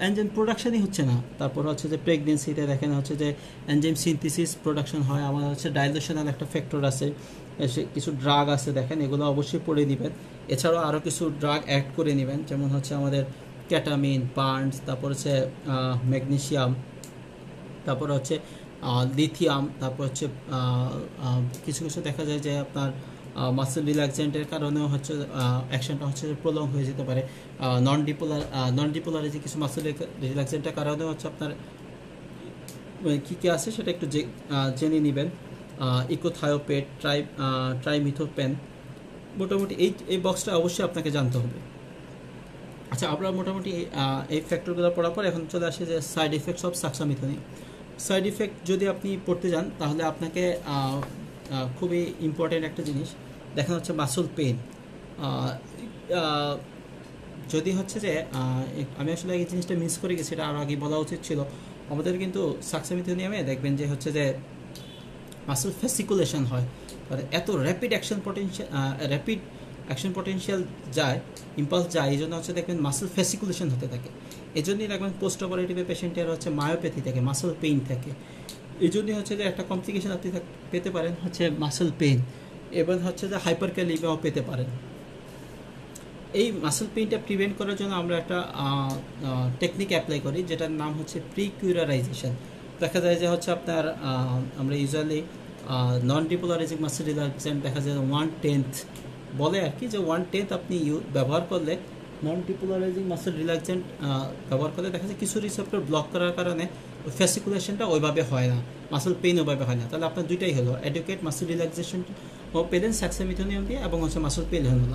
A: এনজাইম প্রোডাকশনই হচ্ছে না। তারপর হচ্ছে যে প্রেগনেন্সিতে দেখেন হচ্ছে যে এনজাইম সিনথেসিস প্রোডাকশন হয়। আমাদের হচ্ছে ডাইলেশনাল একটা ফ্যাক্টর আছে, কিছু ড্রাগ আছে দেখেন, এগুলো অবশ্যই পড়ে নেবেন। এছাড়াও আরও কিছু ড্রাগ অ্যাড করে নেবেন, যেমন হচ্ছে আমাদের ক্যাটামিন, বার্নস, তারপর হচ্ছে ম্যাগনেসিয়াম, তারপর হচ্ছে লিথিয়াম, তারপর হচ্ছে কিছু কিছু দেখা যায় যে আপনার মাসেল রিল্যাক্সেন্টের কারণেও হচ্ছে অ্যাকশনটা হচ্ছে প্রলং হয়ে যেতে পারে। নন ডিপোলারাইজিং কিছু মাসেল রিল্যাক্সেন্টের কারণেও হচ্ছে আপনার কী কী আছে সেটা একটু জেনে নেবেন। ইকোথায়োপেট, ট্রাইমিথোপেন, মোটামুটি এই বক্সটা অবশ্যই আপনাকে জানতে হবে। আচ্ছা, আমরা মোটামুটি এই ফ্যাক্টরগুলো পড়ার পর এখন চলে আসে যে side effects of suxamethonium. Side effect যদি আপনি পড়তে যান তাহলে আপনাকে খুবই ইম্পর্টেন্ট একটা জিনিস দেখা হচ্ছে মাসল পেইন। যদি হচ্ছে যে আমি আসলে এই জিনিসটা মিস করে গেছি, এটা আরও আগে বলা উচিত ছিল। আমাদের কিন্তু সাক্সামিথোনিয়ামে দেখবেন যে হচ্ছে যে মাসল ফেসিকুলেশন হয়, এত র্যাপিড অ্যাকশন পটেনশিয়াল যায়, ইম্পালস যায়, এই জন্য হচ্ছে দেখবেন মাসল ফেসিকুলেশন হতে থাকে। এই জন্যই দেখবেন পোস্ট অপারেটিভ পেশেন্টের হচ্ছে মায়োপ্যাথি থাকে, মাসল পেইন থাকে। এই জন্যই হচ্ছে যে একটা কমপ্লিকেশন আপনি পেতে পারেন হচ্ছে মাসল পেইন, এবং হচ্ছে যে হাইপারক্যালিমিয়াও পেতে পারেন। এই মাসল পেইনটা প্রিভেন্ট করার জন্য আমরা একটা টেকনিক অ্যাপ্লাই করি, যেটার নাম হচ্ছে প্রিকিউরারাইজেশন। দেখা যায় যে হচ্ছে আপনার আমরা ইউজুয়ালি নন ডিপোলারাইজিং মাসল রিল্যাক্সেন্ট দেখা যায় 1/10 বলে আর কি, যে 1/10 আপনি ব্যবহার করলে, নন ডিপোলারাইজিং মাসল রিল্যাক্সেন্ট ব্যবহার করলে দেখা যায় কিছু রিসেপ্টর ব্লক করার কারণে ফেসিকুলেশনটা ওইভাবে হয় না, মাসল পেইন ওইভাবে হয় না। তাহলে আপনার দুইটাই হলো, এডুকেট মাসল রিল্যাক্সেশন ও পেলেন সাক্সামিথোনিয়াম দিয়ে, এবং হচ্ছে মাসল পেইন হলো।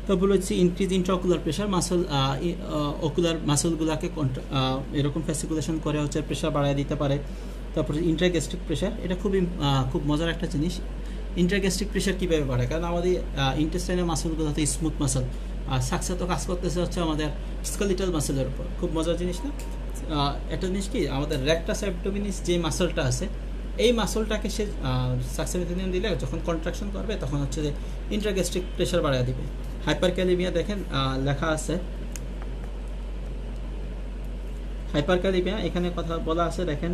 A: তারপর হচ্ছে increase intraocular pressure, muscle ocular মাসলগুলোকে এরকম ফেসিকুলেশন করে হচ্ছে প্রেশার বাড়ায় দিতে পারে। তারপরে ইন্ট্রাগ্যাস্ট্রিক প্রেশার, এটা খুব মজার একটা জিনিস। ইন্ট্রাগ্যাস্ট্রিক প্রেশার কীভাবে বাড়ে, কারণ আমাদের ইন্টেস্টাইনের মাসলগুলো হচ্ছে স্মুথ মাসল, আর সাকসা তো কাজ করতেছে হচ্ছে আমাদের স্কেলিটাল মাসলের উপর। খুব মজার জিনিস না? একটা জিনিস কি, আমাদের রেক্টাস অ্যাবডোমিনিস যে মাসলটা আছে, এই মাসলটাকে সে সাক্সামিথোনিয়াম দিলে যখন কন্ট্রাকশন করবে তখন হচ্ছে যে ইন্ট্রাগ্যাস্ট্রিক প্রেশার বাড়ায় দিবে। হাইপারক্যালিমিয়া দেখেন লেখা আছে, হাইপারক্যালিমিয়া এখানে কথা বলা আছে দেখেন,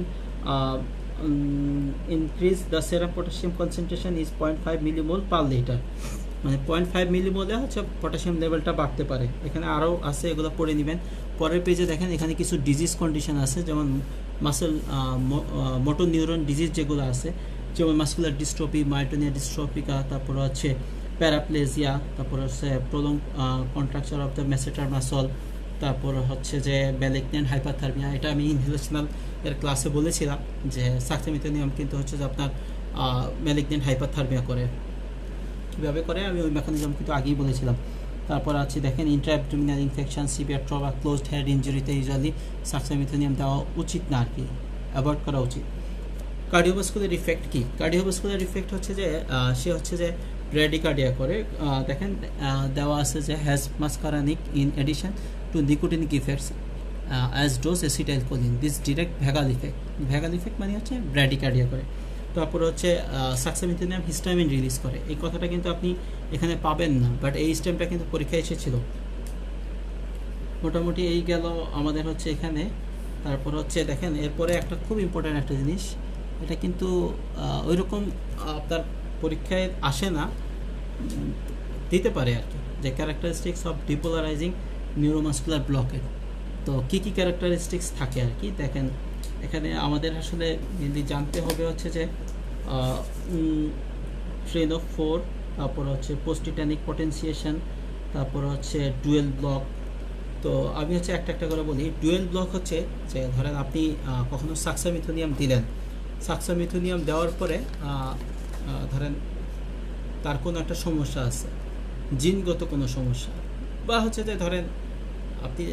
A: increase the serum potassium concentration is 0.5 millimole per litre, মানে 0.5 মিলিমোলে হচ্ছে পটাশিয়াম লেভেলটা বাড়তে পারে। এখানে আরও আছে, এগুলো পড়ে নেবেন। পরের পেজে দেখেন এখানে কিছু ডিজিজ কন্ডিশন আছে, যেমন মাসল মোটর নিউরন ডিজিজ যেগুলো আছে, যেমন মাসকুলার ডিস্ট্রফি, মায়োটোনিয়া ডিস্ট্রফিকা, তারপর হচ্ছে প্যারাপ্লেজিয়া, তারপর হচ্ছে prolong contracture of the masseter muscle, তারপর হচ্ছে যে ম্যালিগন্যান্ট হাইপারথার্মিয়া। এটা আমি ইনহেলেশনাল এর ক্লাসে বলেছিলাম যে সাক্সামিথোনিয়াম কিন্তু হচ্ছে যে আপনার ম্যালিগন্যান্ট হাইপারথার্মিয়া করে। কীভাবে করে আমি ওই মেকানিজম কিন্তু আগেই বলেছিলাম। তারপর আছে দেখেন intraabdominal infection, severe trauma, closed head ইঞ্জুরিতে ইউজুয়ালি সাক্সামিথোনিয়াম দেওয়া উচিত না আর কি, অ্যাভয়েড করা উচিত। কার্ডিওভাস্কুলার ইফেক্ট কি? কার্ডিওভাস্কুলার ইফেক্ট হচ্ছে যে সে হচ্ছে যে ব্র্যাডিকার্ডিয়া করে। দেখেন দেওয়া আছে যে has muscarinic in addition to nicotinic effects as does acetylcholine, this direct vagal effect. Vagal effect মানে হচ্ছে ব্র্যাডিকার্ডিয়া করে। তারপর হচ্ছে সাক্সামিথোনিয়াম হিস্টামিন রিলিজ করে। এই কথাটা কিন্তু আপনি এখানে পাবেন না, বাট এই স্টেমটা কিন্তু পরীক্ষায় এসেছিল। মোটামুটি এই গেল আমাদের হচ্ছে এখানে। তারপর হচ্ছে দেখেন এরপরে একটা খুব ইম্পর্ট্যান্ট একটা জিনিস, এটা কিন্তু ওইরকম আপনার পরীক্ষায় আসে না, দিতে পারে আর কি, যে ক্যারেক্টারিস্টিক্স অফ ডিপোলারাইজিং নিউরোমাসকুলার ব্লকের। তো কী কী ক্যারেক্টারিস্টিক্স থাকে আর কি, দেখেন এখানে আমাদের আসলে মেনলি জানতে হবে হচ্ছে যে ট্রেন অফ 4, তারপর হচ্ছে পোস্টিটানিক পটেন্সিয়েশন, তারপর হচ্ছে ডুয়েল ব্লক। তো আমি হচ্ছে একটা একটা করে বলি। ডুয়েল ব্লক হচ্ছে যে ধরেন আপনি কখনো সাক্সামিথোনিয়াম দিলেন, সাক্সামিথোনিয়াম দেওয়ার পরে ধরেন তার কোনো একটা সমস্যা আছে, জিনগত কোনো সমস্যা, বা হচ্ছে যে ধরেন আপনি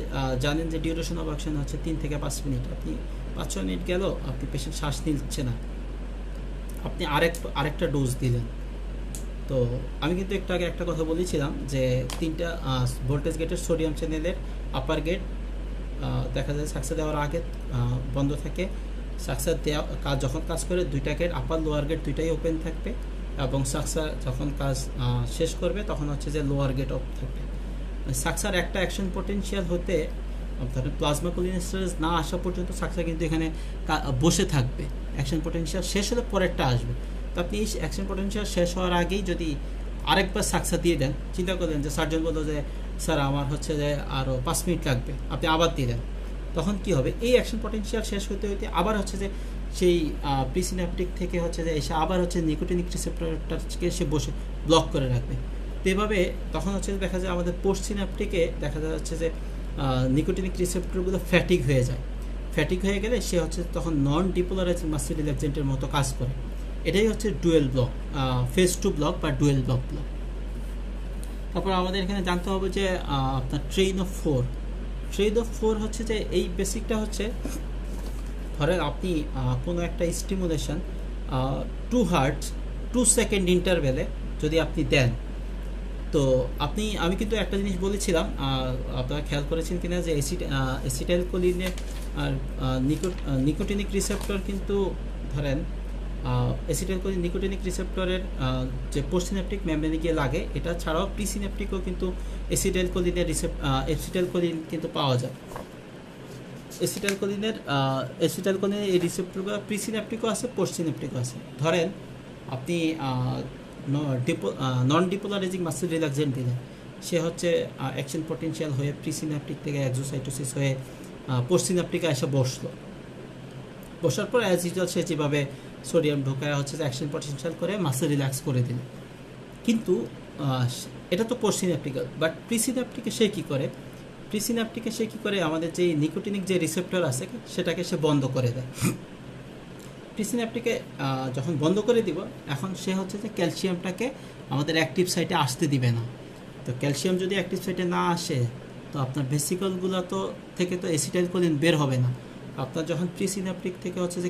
A: জানেন যে ডিউরেশন অফ অ্যাকশন হচ্ছে 3 থেকে 5 মিনিট, আপনি 5-6 মিনিট গেল, আপনি পেশেন্ট শ্বাস নিচ্ছে না, আপনি আরেকটা ডোজ দিলেন। তো আমি কিন্তু একটু আগে একটা কথা বলেছিলাম যে 3টা ভোল্টেজ গেটের সোডিয়াম চ্যানেলের আপার গেট দেখা যায় সাকসা দেওয়ার আগে বন্ধ থাকে, সাকসা দেওয়া যখন কাজ করে 2টা গেট আপার লোয়ার গেট 2টাই ওপেন থাকবে, এবং সাকসা যখন কাজ শেষ করবে তখন হচ্ছে যে লোয়ার গেট অফ থাকবে। সাকসার একটা অ্যাকশন পটেনশিয়াল হতে ধরেন প্লাজমা কোলিনেস্টেরেজ না আসা পর্যন্ত সাকসা কিন্তু এখানে বসে থাকবে, অ্যাকশন পটেনশিয়াল শেষ হলে পরেরটা আসবে। তো আপনি এই অ্যাকশন পটেনশিয়াল শেষ হওয়ার আগেই যদি আরেকবার সাকসা দিয়ে দেন, চিন্তা করলেন যে সার্জন বললো যে স্যার আমার হচ্ছে যে আরও 5 মিনিট লাগবে, আপনি আবার দিলেন, তখন কি হবে, এই অ্যাকশন পটেনশিয়াল শেষ হতে হতে আবার হচ্ছে যে সেই প্রিসিনাপটিক থেকে হচ্ছে যে এসে আবার হচ্ছে নিকোটিনিক রিসেপ্টরটাকে সে বসে ব্লক করে রাখবে। তো এভাবে তখন হচ্ছে দেখা যায় আমাদের পোস্ট সিনাপটিকে দেখা যাচ্ছে যে নিকোটিনিক রিসেপ্টরগুলো ফ্যাটিক হয়ে যায়, ফ্যাটিক হয়ে গেলে সে হচ্ছে তখন নন ডিপোলারাইজিং মাসেল রিল্যাক্সেন্টের মতো কাজ করে। এটাই হচ্ছে ডুয়েল ব্লক, ফেজ 2 ব্লক বা ডুয়েল ব্লক। তারপর আমাদের এখানে জানতে হবে যে আপনার ট্রেন অফ ফোর হচ্ছে যে এই বেসিকটা হচ্ছে ধরেন আপনি কোনো একটা স্টিমুলেশন 2 হার্টজ 2 সেকেন্ড ইন্টারভ্যালে যদি আপনি দেন, তো আমি কিন্তু একটা জিনিস বলেছিলাম, আপনারা খেয়াল করেছেন কিনা, যে অ্যাসিটাইলকোলিনের আর নিকোটিনিক রিসেপ্টর কিন্তু ধরেন অ্যাসিটাইলকোলিন নিকোটিনিক রিসেপ্টরের যে পোস্টসিনাপটিক মেমব্রেনে গিয়ে লাগে, এটা ছাড়াও প্রিসিনাপটিকও কিন্তু অ্যাসিটাইলকোলিন কিন্তু পাওয়া যায়। অ্যাসিটাইলকোলিনের এই রিসেপ্টরগুলো প্রিসিনাপটিকও আছে, পোস্টসিনাপটিকও আছে। ধরেন আপনি নন ডিপোলারাইজিং মাসেল রিল্যাক্সেন্ট দিলেন, সে হচ্ছে অ্যাকশন পটেনশিয়াল হয়ে প্রিসিনাপটিক থেকে এক্সোসাইটোসিস হয়ে পোস্টসিনাপটিকে এসে বসার পর অ্যাজ ইউজুয়াল সে যেভাবে সোডিয়াম ঢোকায় হচ্ছে যে অ্যাকশন পটেনশিয়াল করে মাসেল রিল্যাক্স করে দিল। কিন্তু এটা তো পোস্টসিনাপটিক্যাল, বাট প্রিসিনাপটিকে সে কী করে, আমাদের যে নিকোটিনিক যে রিসেপ্টর আছে সেটাকে সে বন্ধ করে দেয়। প্রিসিনাপটিকে যখন বন্ধ করে দিব, এখন সে হচ্ছে যে ক্যালসিয়ামটাকে আমাদের অ্যাক্টিভ সাইটে আসতে দিবে না। তো ক্যালসিয়াম যদি অ্যাক্টিভ সাইটে না আসে, তো আপনার ভেসিকলগুলো থেকে তো অ্যাসিটাইলকোলিন বের হবে না। আপনার যখন প্রিসিনাপটিক থেকে হচ্ছে যে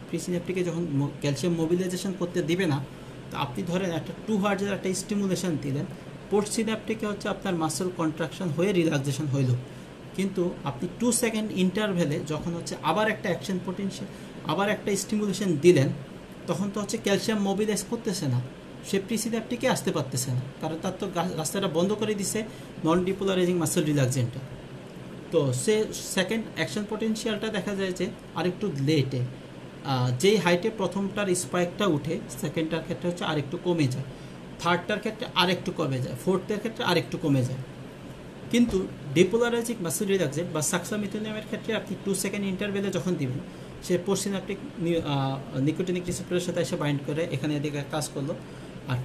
A: প্রিসিনাপটিকে যখন ক্যালসিয়াম মোবিলাইজেশন করতে দিবে না, তো আপনি ধরেন একটা 2 হার্টজের একটা স্টিমুলেশন দিলেন, পোস্টসিনাপটিকে হচ্ছে আপনার মাসেল কন্ট্রাকশন হয়ে রিল্যাক্সেশন হইল, কিন্তু আপনি 2 সেকেন্ড ইন্টারভ্যালে যখন হচ্ছে আবার একটা অ্যাকশন পটেনশিয়াল আবার একটা স্টিমুলেশন দিলেন, তখন তো হচ্ছে ক্যালসিয়াম মোবিলাইজ করতেছে না, সে প্রিসিনাপটিকে আসতে পারতেছে না, কারণ তার তো রাস্তাটা বন্ধ করে দিছে নন ডিপোলারাইজিং মাসেল রিল্যাক্সেন্টটা। তো সে সেকেন্ড অ্যাকশন পটেনশিয়ালটা দেখা যায় যে আরেকটু লেটে, যেই হাইটে প্রথমটার স্পাইকটা উঠে, সেকেন্ডটার ক্ষেত্রে হচ্ছে আরেকটু কমে যায়, থার্ডটার ক্ষেত্রে আরেকটু কমে যায়, ফোর্থের ক্ষেত্রে আরেকটু কমে যায়। কিন্তু ডিপোলারাইজিং মাসেল রিল্যাক্সেন্ট বা সাক্সামিথোনিয়ামের ক্ষেত্রে আপনি 2 সেকেন্ড ইন্টারভ্যালে যখন দিবেন, সে পোস্টসিনাপটিক নিকোটিনিক রিসেপ্টরের সাথে এসে বাইন্ড করে এখানে এদিকে কাজ করলো, আর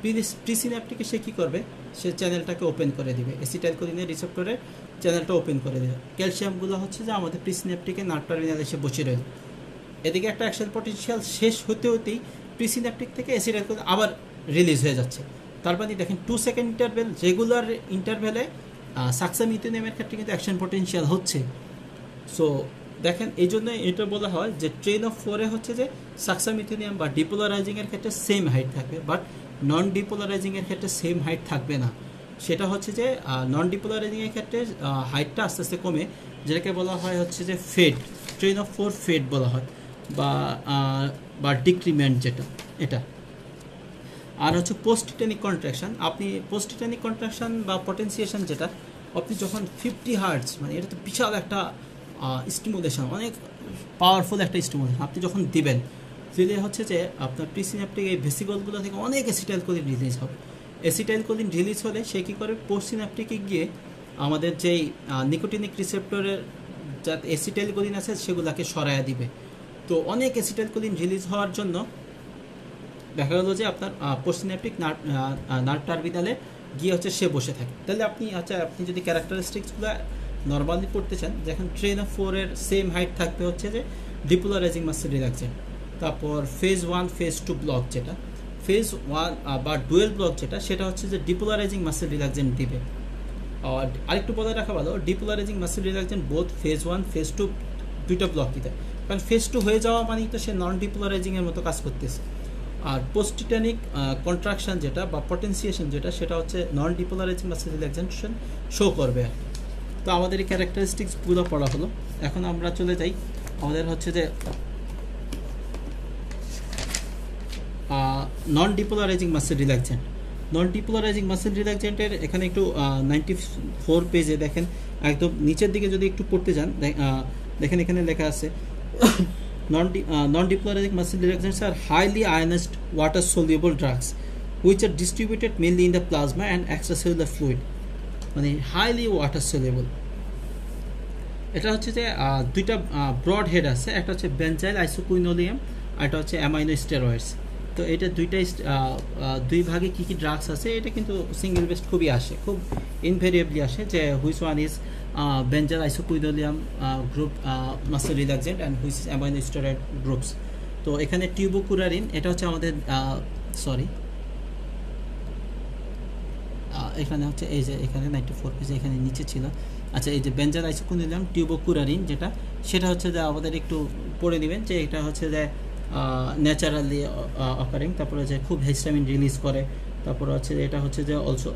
A: প্রিসিনাপটিকে সে কী করবে, সে চ্যানেলটাকে ওপেন করে দিবে, অ্যাসিটাইলকোলিনের রিসেপ্টরের চ্যানেলটা ওপেন করে দেবে। ক্যালসিয়ামগুলো হচ্ছে যে আমাদের প্রিসিনাপটিকে নার্ভ টার্মিনালে এসে বসে রইল। এদিকে একটা অ্যাকশন পটেনশিয়াল শেষ হতেই প্রিসিনাপটিক থেকে অ্যাসিটাইলকোলিন আবার রিলিজ হয়ে যাচ্ছে। তার মানে দেখেন 2 সেকেন্ড ইন্টারভ্যাল, রেগুলার ইন্টারভ্যালে সাক্সামিথোনিয়ামের ক্ষেত্রে কিন্তু অ্যাকশন পটেনশিয়াল হচ্ছে। সো দেখেন এই জন্য এটা বলা হয় যে ট্রেন অফ 4-এ হচ্ছে যে সাক্সামিথোনিয়াম বা ডিপোলারাইজিংয়ের ক্ষেত্রে সেম হাইট থাকবে, বাট নন ডিপোলারাইজিংয়ের ক্ষেত্রে সেম হাইট থাকবে না। সেটা হচ্ছে যে নন ডিপোলারাইজিংয়ের ক্ষেত্রে হাইটটা আস্তে আস্তে কমে, যেটাকে বলা হয় হচ্ছে যে ফেড, ট্রেন অফ 4 ফেড বলা হয়, বা ডিক্রিমেন্ট যেটা এটা। আর হচ্ছে পোস্টটিটানিক কন্ট্রাকশন, আপনি পোস্টটিটানিক কন্ট্রাকশন বা পটেন্সিয়েশন যেটা, আপনি যখন 50 হার্টজ, মানে এটা তো বিশাল একটা স্টিমুলেশন, অনেক পাওয়ারফুল একটা স্টিমুলেশন, আপনি যখন দিবেন, দিলে হচ্ছে যে আপনার প্রিসিনাপটিক এই ভেসিকলগুলো থেকে অনেক অ্যাসিটাইলকোলিন রিলিজ হবে। অ্যাসিটাইলকোলিন রিলিজ হলে সে কী করে, পোস্টসিনাপটিকে গিয়ে আমাদের যেই নিকোটিনিক রিসেপ্টরের যাতে অ্যাসিটাইলকোলিন আছে সেগুলোকে সরাইয়া দিবে। তো অনেক অ্যাসিটাইলকোলিন রিলিজ হওয়ার জন্য দেখা গেলো যে আপনার পোস্টসিনাপটিক নার্ভ টার্মিনালে গিয়ে হচ্ছে সে বসে থাকে। তাহলে আপনি যদি ক্যারেক্টারিস্টিক্সগুলো নর্মালি পড়তে চান, যখন ট্রেন অফ 4-এর সেম হাইট থাকতে হচ্ছে যে ডিপোলারাইজিং মাসেল রিল্যাক্সেন্ট, তারপর ফেজ 1 ফেজ 2 ব্লক যেটা, ফেজ 1 বা ডুয়েল ব্লক যেটা, সেটা হচ্ছে যে ডিপোলারাইজিং মাসেল রিল্যাক্সেন্ট দিবে। আরেকটু বলে রাখা ভালো, depolarising muscle relaxant both phase 1 phase 2 দুইটা ব্লকই দেয়, কারণ ফেজ 2 হয়ে যাওয়া মানেই তো সে নন ডিপোলারাইজিংয়ের মতো কাজ করতেছে। আর পোস্টিটানিক কন্ট্রাকশন যেটা বা পটেন্সিয়েশন যেটা, সেটা হচ্ছে non depolarising muscle relaxation show করবে আর কি। তো আমাদের এই ক্যারেক্টারিস্টিক্সগুলো পড়া হলো। এখন আমরা চলে যাই আমাদের হচ্ছে যে নন ডিপোলারাইজিং মাসেল রিল্যাক্সেন্ট। নন ডিপোলারাইজিং মাসেল রিল্যাক্সেন্টের এখানে একটু 94 পেজে দেখেন, একদম নিচের দিকে যদি একটু পড়তে যান, দেখেন এখানে লেখা আছে non-depolarizing muscle relaxants are highly ionized water-soluble drugs which are distributed mainly in the plasma and extracellular fluid, মানে highly water-soluble। এটা হচ্ছে যে দুইটা ব্রড হেড আছে, একটা হচ্ছে বেনজাইল আইসোকুইনোলিয়াম আর একটা হচ্ছে অ্যামাইনো স্টেরয়েডস। তো এটা দুই ভাগে কী কী ড্রাগস আছে, এটা কিন্তু সিঙ্গেল বেস্ট খুবই আসে, খুব ইনভেরিয়েবলি আসে, যে which one is benzyl isoquinoline group muscle relaxant and which is amino steroid groups। তো এখানে টিউবোকুরারিন, এটা হচ্ছে আমাদের এখানে হচ্ছে এই যে এখানে 94 পেজে এখানে নিচে ছিল। আচ্ছা, এই যে বেনজাইল আইসোকুইনোলিয়াম টিউবোকুরারিন যেটা, সেটা হচ্ছে যে আমাদের একটু পড়ে নেবেন যে এটা হচ্ছে যে ন্যাচারালি অকারিং, তারপরে যে খুব হিস্টামিন রিলিজ করে, তারপর হচ্ছে এটা হচ্ছে যে অলসো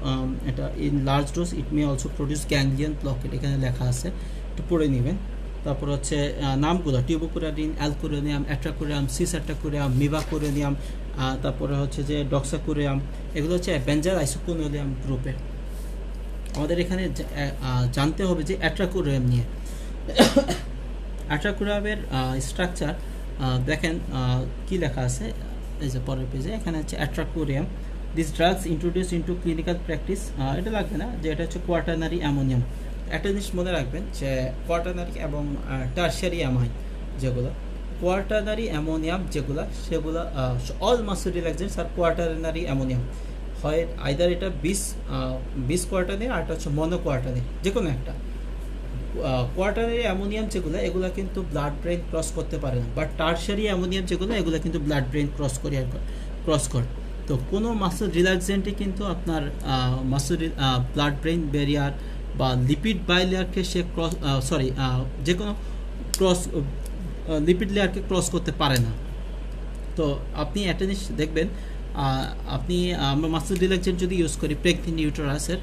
A: এটা in large dose it may also produce ganglion blockade, এখানে লেখা আছে, একটু পড়ে নেবেন। তারপর হচ্ছে নামগুলো টিউবোকুরারিন, অ্যালকুরেনিয়াম, অ্যাট্রাকুরিয়াম, সিসঅ্যাট্রাকুরিয়াম, মিবাকুরেনিয়াম, তারপরে হচ্ছে যে ডক্সাকুরিয়াম, এগুলো হচ্ছে বেনজাইল আইসোকুইনোলিয়াম গ্রুপের। আমাদের এখানে জানতে হবে যে অ্যাট্রাকুরিয়াম নিয়ে। অ্যাট্রাকুরিয়ামের স্ট্রাকচার দেখেন কি লেখা আছে এই যে পরের পেজে, এখানে হচ্ছে atracurium this drugs introduce into clinical practice. এটা লাগবে না, যে এটা হচ্ছে কোয়াটারনারি অ্যামোনিয়াম। একটা জিনিস মনে রাখবেন যে কোয়াটারনারি এবং টারশিয়ারি অ্যামাইন যেগুলো, কোয়াটারনারি অ্যামোনিয়াম যেগুলো, সেগুলো অল মাসল রিল্যাক্সেন্টস আর কোয়াটারনারি অ্যামোনিয়াম হয়, আইদার এটা 20 কোয়াটারনারি আর এটা হচ্ছে মনো কোয়াটারনারি, যে কোনো একটা। কোয়াটারনারি অ্যামোনিয়াম যেগুলো, এগুলো কিন্তু ব্লাড ব্রেন ক্রস করতে পারে না, বাট টারশিয়ারি অ্যামোনিয়াম যেগুলো, এগুলো কিন্তু ব্লাড ব্রেন ক্রস করে। তো কোনো মাসল রিল্যাক্সেন্টে কিন্তু আপনার ব্লাড ব্রেন ব্যারিয়ার বা লিপিড বাইলেয়ারকে সে যে কোনো লিপিড লেয়ারকে ক্রস করতে পারে না। তো আপনি একটা জিনিস দেখবেন, আমরা মাসল রিল্যাক্সেন্ট যদি ইউজ করি প্রেগনেন্ট ইউটেরাসের,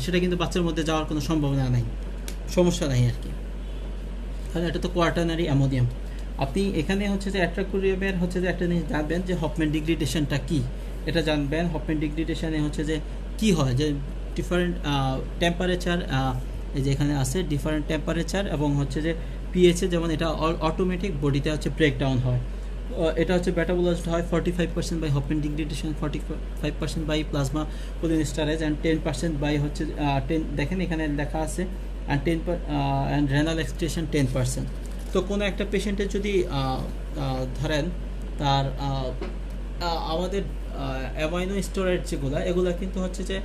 A: সেটা কিন্তু বাচ্চার মধ্যে যাওয়ার কোনো সম্ভাবনা নাই, সমস্যা নাই আর কি, কারণ এটা তো কোয়াটারনারি অ্যামোনিয়াম। আপনি এখানে হচ্ছে যে অ্যাট্রাকুরিয়ামের হচ্ছে যে একটা জিনিস জানবেন যে হফম্যান ডিগ্রেডেশনটা কী, এটা জানবেন। হফম্যান ডিগ্রেডেশনে হচ্ছে যে কী হয়, যে ডিফারেন্ট টেম্পারেচার, এই যে এখানে আছে ডিফারেন্ট টেম্পারেচার এবং হচ্ছে যে পিএইচে, যেমন এটা অটোমেটিক বডিতে হচ্ছে ব্রেকডাউন হয়। এটা হচ্ছে মেটাবলাইজড হয় 45% by Hofmann degradation, 45% by plasma cholinesterase and 10% by হচ্ছে 10, দেখেন এখানে লেখা আছে, অ্যান্ড 10 অ্যান্ড রেনাল এক্সক্রিশন 10%। তো কোনো একটা পেশেন্টের যদি ধরেন তার আমাদের অ্যামাইনো স্টেরয়েড যেগুলো, এগুলো কিন্তু হচ্ছে যে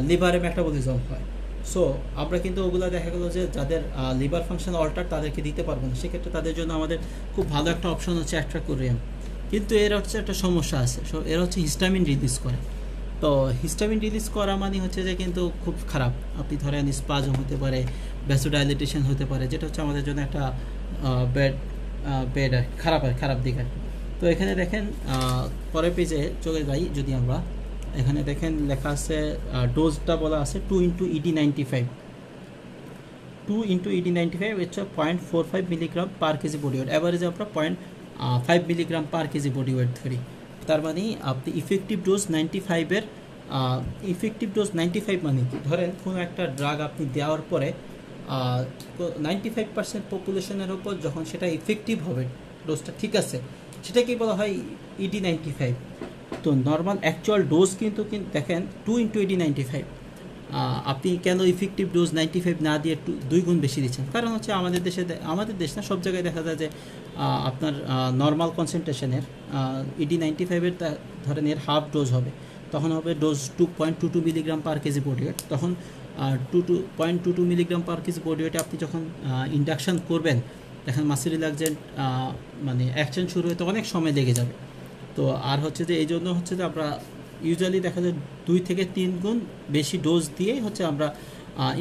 A: লিভারে মেটাবলিজম হয়। সো আমরা কিন্তু ওগুলো দেখা গেলো যে যাদের লিভার ফাংশন অল্টার, তাদেরকে দিতে পারবো না, সেক্ষেত্রে তাদের জন্য আমাদের খুব ভালো একটা অপশন হচ্ছে অ্যাট্রাকুরিয়াম। কিন্তু এর হচ্ছে একটা সমস্যা আছে, এর হচ্ছে হিস্টামিন রিলিজ করে। তো হিস্টামিন রিলিজ করা মানে হচ্ছে যে কিন্তু খুব খারাপ, আপনি ধরেন স্পাজম হতে পারে, ভ্যাসোডাইলেটেশন হতে পারে, যেটা হচ্ছে আমাদের জন্য একটা বেড খারাপ দিক আর কি। তো এখানে দেখেন পরের পেজে চলে যাই, যদি আমরা এখানে দেখেন লেখা আছে ডোজটা বলা আছে 2 × ED95, 2 × ED95 হচ্ছে 0.45 milligram per kg body weight, অ্যাভারেজে আমরা 0.5 milligram per kg body weight ধরি। তার মানে আপনি ইফেক্টিভ ডোজ 95-এর ইফেক্টিভ ডোজ 95 মানে কি, ধরেন কোনো একটা ড্রাগ আপনি দেওয়ার পরে 95% পপুলেশনের ওপর যখন সেটা ইফেক্টিভ হবে, ডোজটা ঠিক আছে, সেটাকেই বলা হয় ED95। তো নর্মাল অ্যাকচুয়াল ডোজ কিন্তু দেখেন 2 × ED95। আপনি কেন ইফেক্টিভ ডোজ 95 না দিয়ে 2 গুণ বেশি দিচ্ছেন? কারণ হচ্ছে আমাদের দেশ না, সব জায়গায় দেখা যায় যে আপনার নর্মাল কনসেন্ট্রেশনের ED95-এর ধরেন এর হাফ ডোজ হবে, তখন হবে dose 2.22 milligram per kg body wait. তখন 2.22 মিলিগ্রাম পার কেজি বডি ওয়েটে আপনি যখন ইন্ডাকশন করবেন, দেখেন মাসল রিল্যাক্সেন্ট মানে অ্যাকশন শুরু হতে অনেক সময় লেগে যাবে। তো আর হচ্ছে যে এই জন্য হচ্ছে যে আমরা ইউজুয়ালি দেখা যায় 2 থেকে 3 গুণ বেশি ডোজ দিয়ে হচ্ছে আমরা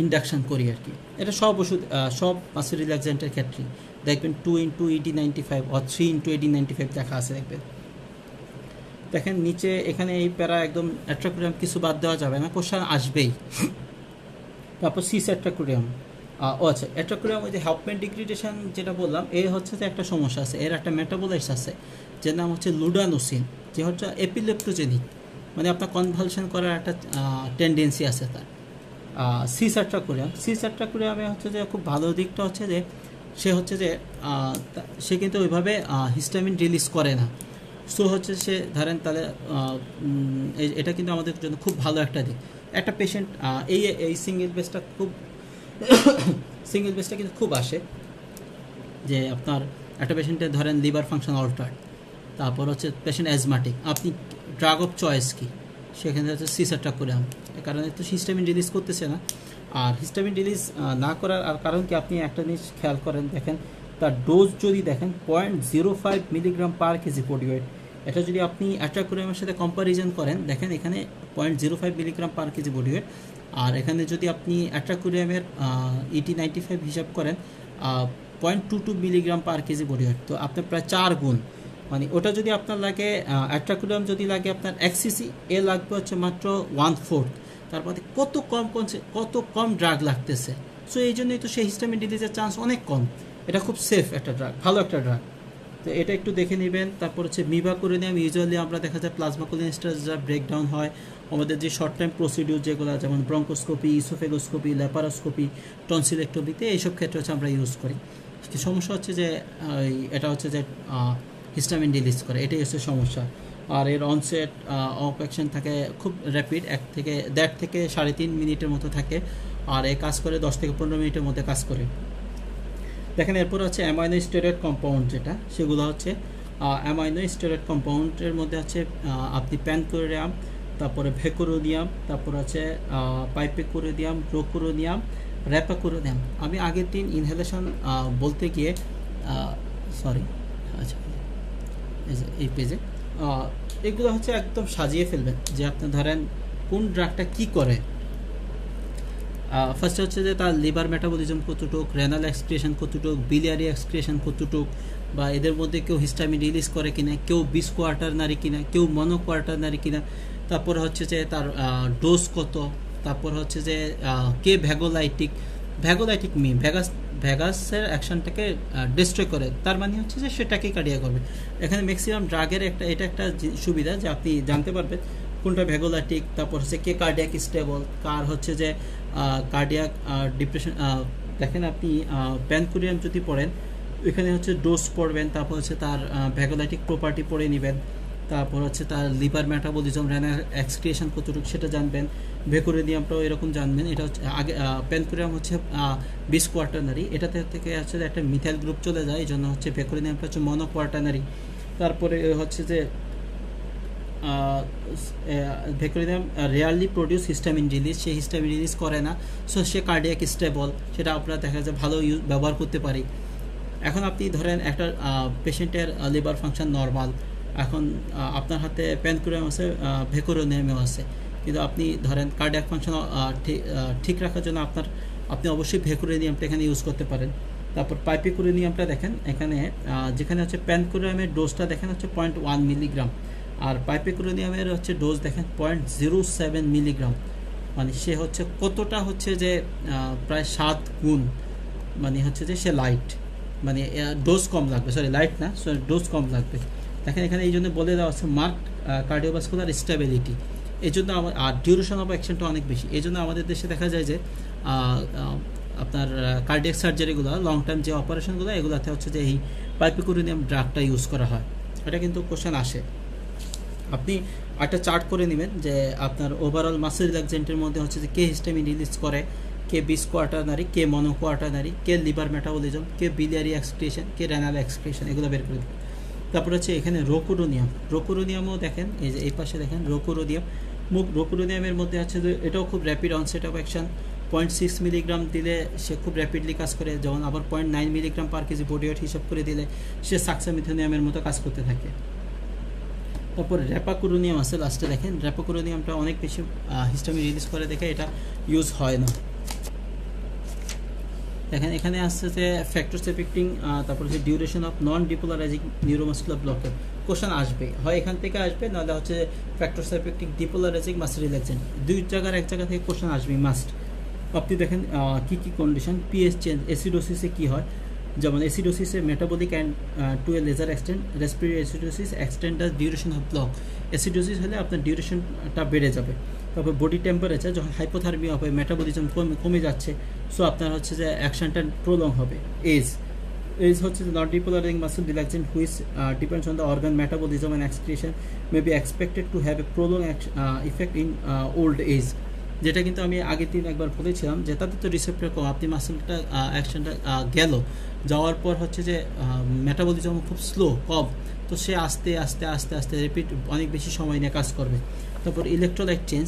A: ইন্ডাকশন করি আর কি। এটা সব ওষুধ সব মাসেল রিল্যাক্সেন্টের ক্ষেত্রে দেখবেন 2x8095 or 3x8095 লেখা আছে দেখবেন। দেখেন নিচে এখানে এই প্যারা একদম অ্যাট্রাকুরিয়াম কিছু বাদ দেওয়া যাবে না, কোশ্চেন আসবেই। তারপর সিস অ্যাট্রাকুরিয়াম, ও আচ্ছা অ্যাট্রাকুরিয়াম ওই যে হফম্যান ডিগ্রেডেশন যেটা বললাম, এর হচ্ছে যে একটা সমস্যা আছে, এর একটা মেটাবোলাইটস আছে যার নাম হচ্ছে লুডানোসিন, যে হচ্ছে এপিলেপ্টোজেনিক, মানে আপনার কনভালশন করার একটা টেন্ডেন্সি আছে তার। সিস অ্যাট্রাকুরিয়ামে হচ্ছে যে খুব ভালো দিকটা হচ্ছে যে সে হচ্ছে যে সে কিন্তু ওইভাবে হিস্টামিন রিলিজ করে না। সো হচ্ছে সে ধরেন তাহলে এটা কিন্তু আমাদের জন্য খুব ভালো একটা দিক। একটা পেশেন্ট এই সিঙ্গেল বেসটা কিন্তু খুব আসে, যে আপনার একটা পেশেন্টের ধরেন লিভার ফাংশন অল্টার্ড, তারপর হচ্ছে পেশেন্ট অ্যাজমাটিক, আপনি ড্রাগ অফ চয়েস কি, সেখানে হচ্ছে সিস অ্যাট্রাকুরিয়াম, এ কারণে তো হিস্টামিন রিলিজ করতেছে না। আর হিস্টামিন রিলিজ না করার আর কারণ কি, আপনি একটা জিনিস খেয়াল করেন, দেখেন তার ডোজ যদি দেখেন 0.05 milligram per kg body wait, এটা যদি আপনি অ্যাট্রাকুরিয়ামের সাথে কম্পারিজন করেন, দেখেন এখানে 0.05 milligram per kg body weight, আর এখানে যদি আপনি অ্যাট্রাকুরিয়ামের ET95 হিসাব করেন 0.22 milligram per kg body weight, তো আপনার প্রায় 4 গুণ। মানে ওটা যদি আপনার লাগে অ্যাট্রাকুরিয়াম যদি লাগে আপনার 1 cc, এ লাগবে হচ্ছে মাত্র 1/4, তারপরে কত কম ড্রাগ লাগতেছে। সো এই জন্যই তো সেই হিস্টামিন রিলিজের চান্স অনেক কম। এটা খুব সেফ একটা ড্রাগ, ভালো একটা ড্রাগ, তো এটা একটু দেখে নেবেন। তারপর হচ্ছে মিভাকোরিনিয়াম, ইউজুয়ালি আমরা দেখা যায় প্লাজমা কোলিনেস্টারেজ যা ব্রেকডাউন হয়, আমাদের যে শর্ট টাইম প্রসিডিউর যেগুলো, যেমন ব্রঙ্কোস্কোপি, ইসোফেগোস্কোপি, ল্যাপারোস্কোপি, টনসিলেক্টমিতে, এইসব ক্ষেত্রে হচ্ছে আমরা ইউজ করি। সমস্যা হচ্ছে যে এটা হচ্ছে যে হিস্টামিন রিলিজ করে, এটাই হচ্ছে সমস্যা। আর এর অনসেট অফ অ্যাকশন থাকে খুব র্যাপিড, 1 থেকে 1.5 থেকে 3.5 মিনিটের মতো থাকে, আর এ কাজ করে 10 থেকে 15 মিনিটের মধ্যে কাজ করে। দেখেন এরপর হচ্ছে অ্যামাইনো স্টেরয়েড কম্পাউন্ড, যেটা সেগুলো হচ্ছে অ্যামাইনো স্টেরয়েড কম্পাউন্ডের মধ্যে হচ্ছে আপনি প্যানকোরিয়াম, তারপরে ভেকোরোনিয়াম, তারপর হচ্ছে পাইপেকোরোনিয়াম, রোকোরোনিয়াম, র্যাপাকোরোনিয়াম। আমি আগের দিন ইনহেলেশন বলতে গিয়ে সরি, আচ্ছা এই পেজে এগুলো হচ্ছে একদম সাজিয়ে ফেলবেন, যে আপনি ধরেন কোন ড্রাগটা কি করে। ফার্স্ট হচ্ছে যে তার লিভার মেটাবলিজম কতটুক, রেনাল এক্সক্রিয়েশন কতটুক, বিলিয়ারি এক্সক্রিয়েশন কতটুক, বা এদের মধ্যে কেউ হিস্টামিন রিলিজ করে কিনা, কেউ বিস কোয়ার্টারনারি কিনা, কেউ মনো কোয়ার্টারনারি কিনা, তারপর হচ্ছে যে তার ডোজ কত, তারপর হচ্ছে যে কে ভ্যাগোলাইটিক ভ্যাগাসের অ্যাকশনটাকে ডিস্ট্রয় করে, তার মানে হচ্ছে যে সেটাকে কার্ডিয়া করবে। এখানে ম্যাক্সিমাম ড্রাগের এটা একটা সুবিধা যে আপনি জানতে পারবেন কোনটা ভ্যাগোলাইটিক, তারপর হচ্ছে কে কার্ডিয়াক স্টেবল, কার হচ্ছে যে কার্ডিয়াক ডিপ্রেশন। দেখেন আপনি প্যানকোরিয়াম যদি পড়েন, এখানে হচ্ছে ডোজ পড়বেন, তারপর হচ্ছে তার ভ্যাগোলাইটিক প্রপার্টি পড়ে নেবেন, তারপর হচ্ছে তার লিভার মেটাবলিজম, রেনাল এক্সক্রিয়েশন কতটুকু সেটা জানবেন, ভেকোরেনিয়ামটাও এরকম জানবেন। এটা হচ্ছে আগে প্যানকোরিয়াম হচ্ছে বিস কোয়ার্টারনারি, এটাতে থেকে হচ্ছে একটা মিথাইল গ্রুপ চলে যায়, এই জন্য হচ্ছে ভেকোরেনিয়ামটা হচ্ছে মনো কোয়ার্টারনারি। তারপরে হচ্ছে যে ভেকোরিনিয়াম রেয়ারলি প্রডিউস হিস্টামিন রিলিজ, সে হিস্টামিন রিলিজ করে না, সো সে কার্ডিয়াক স্টেবল, সেটা আপনারা দেখা যায় ভালো ব্যবহার করতে পারি। এখন আপনি ধরেন একটা পেশেন্টের লিভার ফাংশন নর্মাল, এখন আপনার হাতে প্যানকোরিয়াম আছে, ভেকোরেনিয়ামও আছে, কিন্তু আপনি ধরেন কার্ডিয়াক ফাংশন ঠিক রাখার জন্য আপনি অবশ্যই ভেকোরেনিয়ামটা এখানে ইউজ করতে পারেন। তারপর পাইপেকোরেনিয়ামটা দেখেন এখানে, যেখানে হচ্ছে প্যানকোরিয়ামের ডোজটা দেখেন হচ্ছে 0.1 মিলিগ্রাম, আর পাইপেকোরেনিয়ামের হচ্ছে ডোজ দেখেন 0.07 মিলিগ্রাম, মানে সে হচ্ছে কতটা হচ্ছে যে প্রায় 7 গুণ, মানে হচ্ছে যে সে লাইট, মানে ডোজ কম লাগবে, সরি লাইট না, সরি ডোজ কম লাগবে। দেখেন এখানে এই জন্য বলে দেওয়া হচ্ছে মার্কড কার্ডিওভাস্কুলার স্টেবিলিটি, এই জন্য আর ডিউরেশন অফ অ্যাকশনটা অনেক বেশি। এই জন্য আমাদের দেশে দেখা যায় যে আপনার কার্ডিয়াক সার্জারিগুলো, লং টাইম যে অপারেশনগুলো, এগুলোতে হচ্ছে যে এই পাইপেকোরেনিয়াম ড্রাগটা ইউজ করা হয়। এটা কিন্তু কোশ্চেন আসে। আপনি একটা চার্ট করে নেবেন যে আপনার ওভারঅল মাসেল রিল্যাক্সেন্টের মধ্যে হচ্ছে যে কে হিস্টামিন রিলিজ করে, কে বিস কোয়ার্টারনারি, কে মনো কোয়ার্টারনারি, কে লিভার মেটাবলিজম, কে বিলিয়ারি এক্সক্রিয়েশন, কে রেনাল এক্সক্রিয়েশন, এগুলো বের করে দেবেন। তারপর হচ্ছে এখানে রোকোরোনিয়ামও দেখেন, এই যে এই পাশে দেখেন রোকোরোনিয়ামের মধ্যে হচ্ছে যে এটাও খুব rapid onset of action, 0.6 milligram দিলে সে খুব র্যাপিডলি কাজ করে, যেমন আবার 0.9 milligram per kg body wait হিসাব করে দিলে সে সাক্সামিথোনিয়ামের মতো কাজ করতে থাকে। তারপর র্যাপাকুরোনিয়াম আছে লাস্টে, দেখেন র্যাপাকুরোনিয়ামটা অনেক বেশি হিস্টামিন রিলিজ করে দেখে এটা ইউজ হয় না। দেখেন এখানে আসছে যে ফ্যাক্টরস এফেক্টিং, তারপর হচ্ছে duration of non depolarising neuromuscular ব্লকের কোশ্চেন আসবে, হয় এখান থেকে আসবে, নাহলে হচ্ছে factors affecting depolarising muscle relaxation, দুই জায়গার এক জায়গা থেকে কোশ্চেন আসবে মাস্ট। আপনি দেখেন কী কী কন্ডিশন, পিএস চেঞ্জ, অ্যাসিডোসিসে কী হয়, যেমন অ্যাসিডোসিসে metabolic and to a lesser extent, respiratory acidosis extend the duration of block, acidosis হলে আপনার ডিউরেশনটা বেড়ে যাবে। তারপর বডি টেম্পারেচার, যখন হাইপোথার্মিয়া হবে, মেটাবলিজম কমে যাচ্ছে, সো আপনার হচ্ছে যে অ্যাকশনটা প্রলং হবে। এজ হচ্ছে not depolarizing muscle relaxation which depends on the organ metabolism and excretion may be expected to have a prolong effect in old age, যেটা কিন্তু আমি আগের দিন একবার বলেছিলাম যে তাদের তো রিসেপ্টর কম, আপনি মাসলটা অ্যাকশনটা গেল, যাওয়ার পর হচ্ছে যে মেটাবলিজম খুব স্লো কম, তো সে আস্তে আস্তে আস্তে আস্তে রিপিট অনেক বেশি সময় নিয়ে কাজ করবে। তারপর ইলেকট্রোলাইট চেঞ্জ,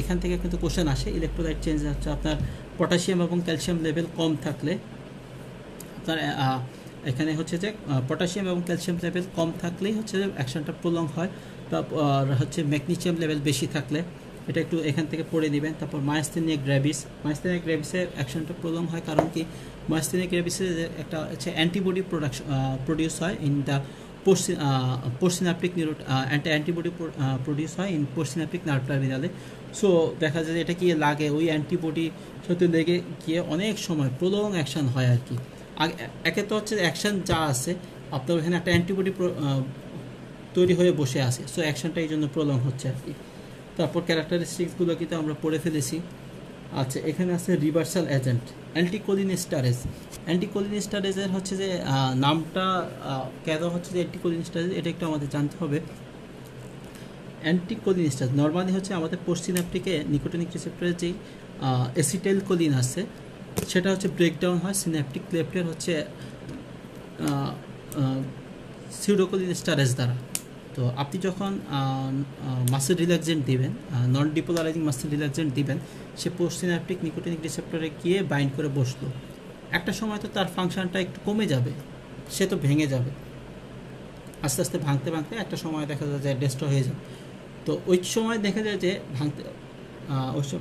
A: এখান থেকে কিন্তু কোশ্চেন আসে, ইলেকট্রোলাইট চেঞ্জ হচ্ছে আপনার পটাশিয়াম এবং ক্যালসিয়াম লেভেল কম থাকলে আপনার এখানে হচ্ছে যে পটাশিয়াম এবং ক্যালসিয়াম লেভেল কম থাকলেই হচ্ছে যে অ্যাকশনটা প্রলং হয়। তারপর হচ্ছে ম্যাগনেসিয়াম লেভেল বেশি থাকলে, এটা একটু এখান থেকে পড়ে দিবেন। তারপর মায়াস্থেনিয়া গ্র্যাভিসে অ্যাকশনটা প্রলং হয়, কারণ কি মায়াস্থেনিয়া গ্র্যাভিসে একটা হচ্ছে অ্যান্টিবডি প্রডিউস হয় ইন দ্য পোস্টসিনাপটিক অ্যান্টিবডি প্রডিউস হয় ইন পোস্টসিনাপটিক নার্ভ টার্মিনালে। সো দেখা যায় যে এটা কি লাগে, ওই অ্যান্টিবডি সাথে লেগে গিয়ে অনেক সময় প্রলং অ্যাকশন হয় আর কি। একে তো হচ্ছে অ্যাকশন যা আছে আপনার ওখানে একটা অ্যান্টিবডি তৈরি হয়ে বসে আছে, সো অ্যাকশনটা এই জন্য প্রলং হচ্ছে আর কি। তারপর ক্যারেক্টারিস্টিক্সগুলো কিন্তু আমরা পড়ে ফেলেছি। আচ্ছা, এখানে আছে রিভার্সাল এজেন্ট অ্যান্টিকোলিনিস্টারেজের হচ্ছে যে নামটা কেন হচ্ছে যে অ্যান্টিকোলিনিস্টারেজ, এটা একটু আমাদের জানতে হবে। অ্যান্টিকোলিনিস্টারেজ নর্মালি হচ্ছে আমাদের পোস্টসিনাপটিকে নিকোটিনিক রিসেপ্টরের যেই অ্যাসিটাইলকোলিন আছে সেটা হচ্ছে ব্রেকডাউন হয় সিনাপটিক ক্লেফটের হচ্ছে সিউডোকোলিনিস্টারেজ দ্বারা। তো আপনি যখন মাসল রিল্যাক্সেন্ট দিবেন, নন ডিপোলারাইজিং মাসল রিল্যাক্সেন্ট দিবেন, সে পোস্টসিনাপটিক নিকোটিনিক রিসেপ্টরে গিয়ে বাইন্ড করে বসলো, একটা সময় তো তার ফাংশনটা একটু কমে যাবে, সে তো ভেঙে যাবে, আস্তে আস্তে ভাঙতে ভাঙতে একটা সময় দেখা যায় যে ডেস্ট্রয় হয়ে যাবে। তো ওই সময় দেখা যায় যে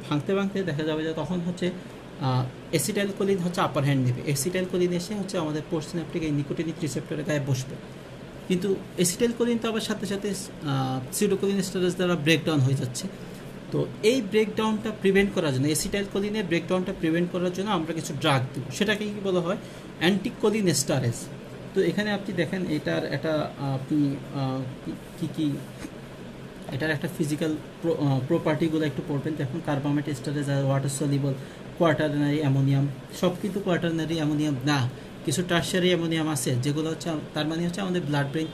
A: ভাঙতে ভাঙতে দেখা যাবে যে তখন হচ্ছে অ্যাসিটাইলকোলিন হচ্ছে আপার হ্যান্ড নেবে, অ্যাসিটাইলকোলিন এসে হচ্ছে আমাদের পোস্টসিনাপটিক এই নিকোটিনিক রিসেপ্টরে গায়ে বসবে। কিন্তু অ্যাসিটাইলকোলিন তো আবার সাথে সাথে সিউডোকোলিনিস্টারেজ দ্বারা ব্রেকডাউন হয়ে যাচ্ছে। তো এই ব্রেকডাউনটা প্রিভেন্ট করার জন্য, অ্যাসিটাইলকোলিনের ব্রেকডাউনটা প্রিভেন্ট করার জন্য আমরা কিছু ড্রাগ দেব, সেটাকে কী বলা হয় অ্যান্টিকোলিনেস্টারেজ। তো এখানে আপনি দেখেন এটার একটা আপনি কী এটার একটা ফিজিক্যাল প্রপার্টিগুলো একটু পড়বেন। দেখুন কার্বামেট এস্টারেজ আর ওয়াটার সলিবল, কোয়াটারনারি অ্যামোনিয়াম, সব কিন্তু কোয়াটারনারি অ্যামোনিয়াম না, কিছু টার্শিয়ারি অ্যামোনিয়াম আছে যেগুলো হচ্ছে, তার মানে হচ্ছে আমাদের ব্লাড ব্রেন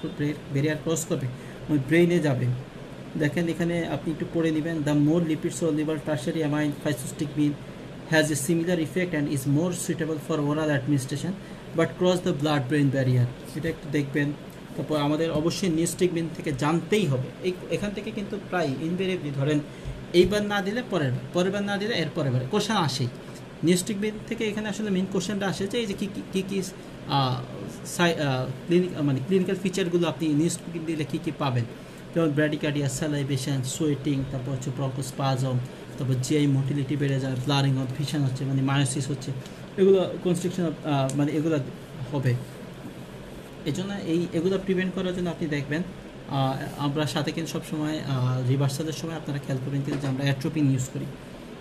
A: ব্যারিয়ার ক্রস করবে, ওই ব্রেইনে যাবে। দেখেন এখানে আপনি একটু পড়ে নেবেন, the more lipid soluble tertiary amine physostigmine has a similar effect and is more suitable for oral administration but cross the blood brain barrier, সেটা একটু দেখবেন। তারপর আমাদের অবশ্যই নিউস্টিগমিন থেকে জানতেই হবে, এখান থেকে কিন্তু প্রায় ইনভেরিয়েবলি ধরেন এইবার না দিলে পরের বার না দিলে এর পরের বার কোশ্চেন আসেই নিউস্টিগমিন থেকে। এখানে আসলে মেন কোশ্চেনটা আসে যে এই যে কী ক্লিনিক্যাল ফিচারগুলো আপনি নিউস্টিগমিন দিলে কী কী পাবেন, যেমন ব্র্যাডিকার্ডিয়া, স্যালাইভেশন, সোয়েটিং, তারপর হচ্ছে ব্রঙ্কোস্পাজম, তারপর জিআই মোটিলিটি বেড়ে যায়, ব্লারিং অফ ভিশন হচ্ছে মানে মায়োসিস হচ্ছে, এগুলো কনস্ট্রিকশন মানে এগুলো হবে। এই জন্য এগুলো প্রিভেন্ট করার জন্য আপনি দেখবেন আমরা সাথে কিন্তু সবসময় রিভার্সালের সময় আপনারা খেয়াল করবেন কিন্তু যে আমরা অ্যাট্রোপিন ইউজ করি।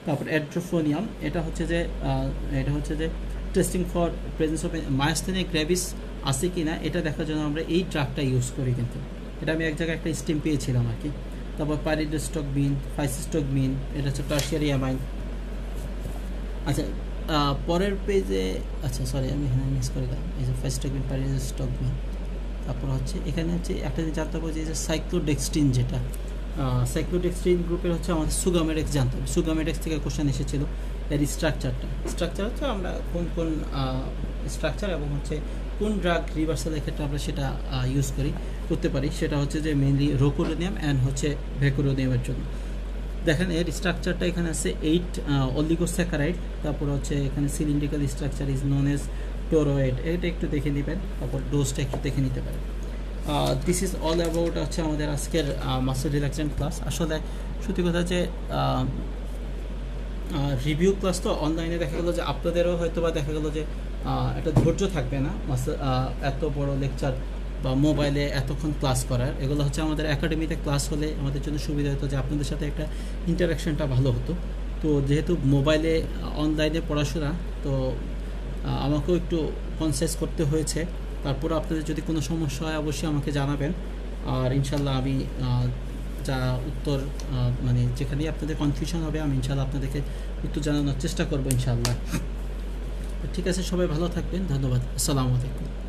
A: তারপর অ্যাড্রোফোনিয়াম, এটা হচ্ছে যে testing for presence of myasthenia gravis আছে কি না এটা দেখার জন্য আমরা এই ড্রাগটা ইউজ করি, কিন্তু এটা আমি এক জায়গায় একটা স্টিম পেয়েছিলাম আর কি। তারপর পাইরিডোস্টকমিন, ফাইসিস্টকমিন, এটা হচ্ছে টার্শিয়ারি অ্যামাইন। আচ্ছা, পরের পেজে, আচ্ছা সরি আমি এখানে মিস করে দিলাম, এই যে ফাইসিস্টকমিন, পাইরিডোস্টকমিন। তারপর হচ্ছে এখানে হচ্ছে একটা জিনিস জানতে হবে যে সাইক্লোডেক্সট্রিন, যেটা সাইক্লোডেক্সট্রিন গ্রুপের হচ্ছে আমাদের সুগামেডেক্স জানতে হবে, সুগামেডেক্স থেকে কোশ্চেন এসেছিলো। এর স্ট্রাকচার হচ্ছে আমরা কোন স্ট্রাকচার এবং হচ্ছে কোন ড্রাগ রিভার্সালের ক্ষেত্রে আমরা সেটা ইউজ করতে পারি, সেটা হচ্ছে যে মেইনলি রোকোরোনিয়াম অ্যান্ড হচ্ছে ভেকোরোনিয়ামের জন্য। দেখেন এর স্ট্রাকচারটা এখানে আছে 8 অলিগোস্যাকারাইড, তারপর হচ্ছে এখানে cylindrical structure is known as toroid, এটা একটু দেখে নেবেন, তারপর ডোজটা একটু দেখে নিতে পারেন। দিস ইজ অল অ্যাবাউট হচ্ছে আমাদের আজকের মাস্টার রিল্যাক্সেন্ট ক্লাস। আসলে সত্যি কথা যে রিভিউ ক্লাস তো অনলাইনে দেখা গেলো যে আপনাদেরও হয়তো বা দেখা গেলো যে একটা ধৈর্য থাকবে না মাস্টার এত বড় লেকচার বা মোবাইলে এতক্ষণ ক্লাস করার। এগুলো হচ্ছে আমাদের একাডেমিতে ক্লাস হলে আমাদের জন্য সুবিধা হতো যে আপনাদের সাথে একটা ইন্টারাকশানটা ভালো হতো। তো যেহেতু মোবাইলে অনলাইনে পড়াশোনা, তো আমাকেও একটু কনসিয়াস করতে হয়েছে। তারপরে আপনাদের যদি কোনো সমস্যা হয় অবশ্যই আমাকে জানাবেন, আর ইনশাল্লাহ আমি যা উত্তর মানে যেখানেই আপনাদের কনফিউশন হবে আমি ইনশাল্লাহ আপনাদেরকে উত্তর জানানোর চেষ্টা করবো ইনশাল্লাহ। ঠিক আছে, সবাই ভালো থাকবেন, ধন্যবাদ, আসসালামু আলাইকুম।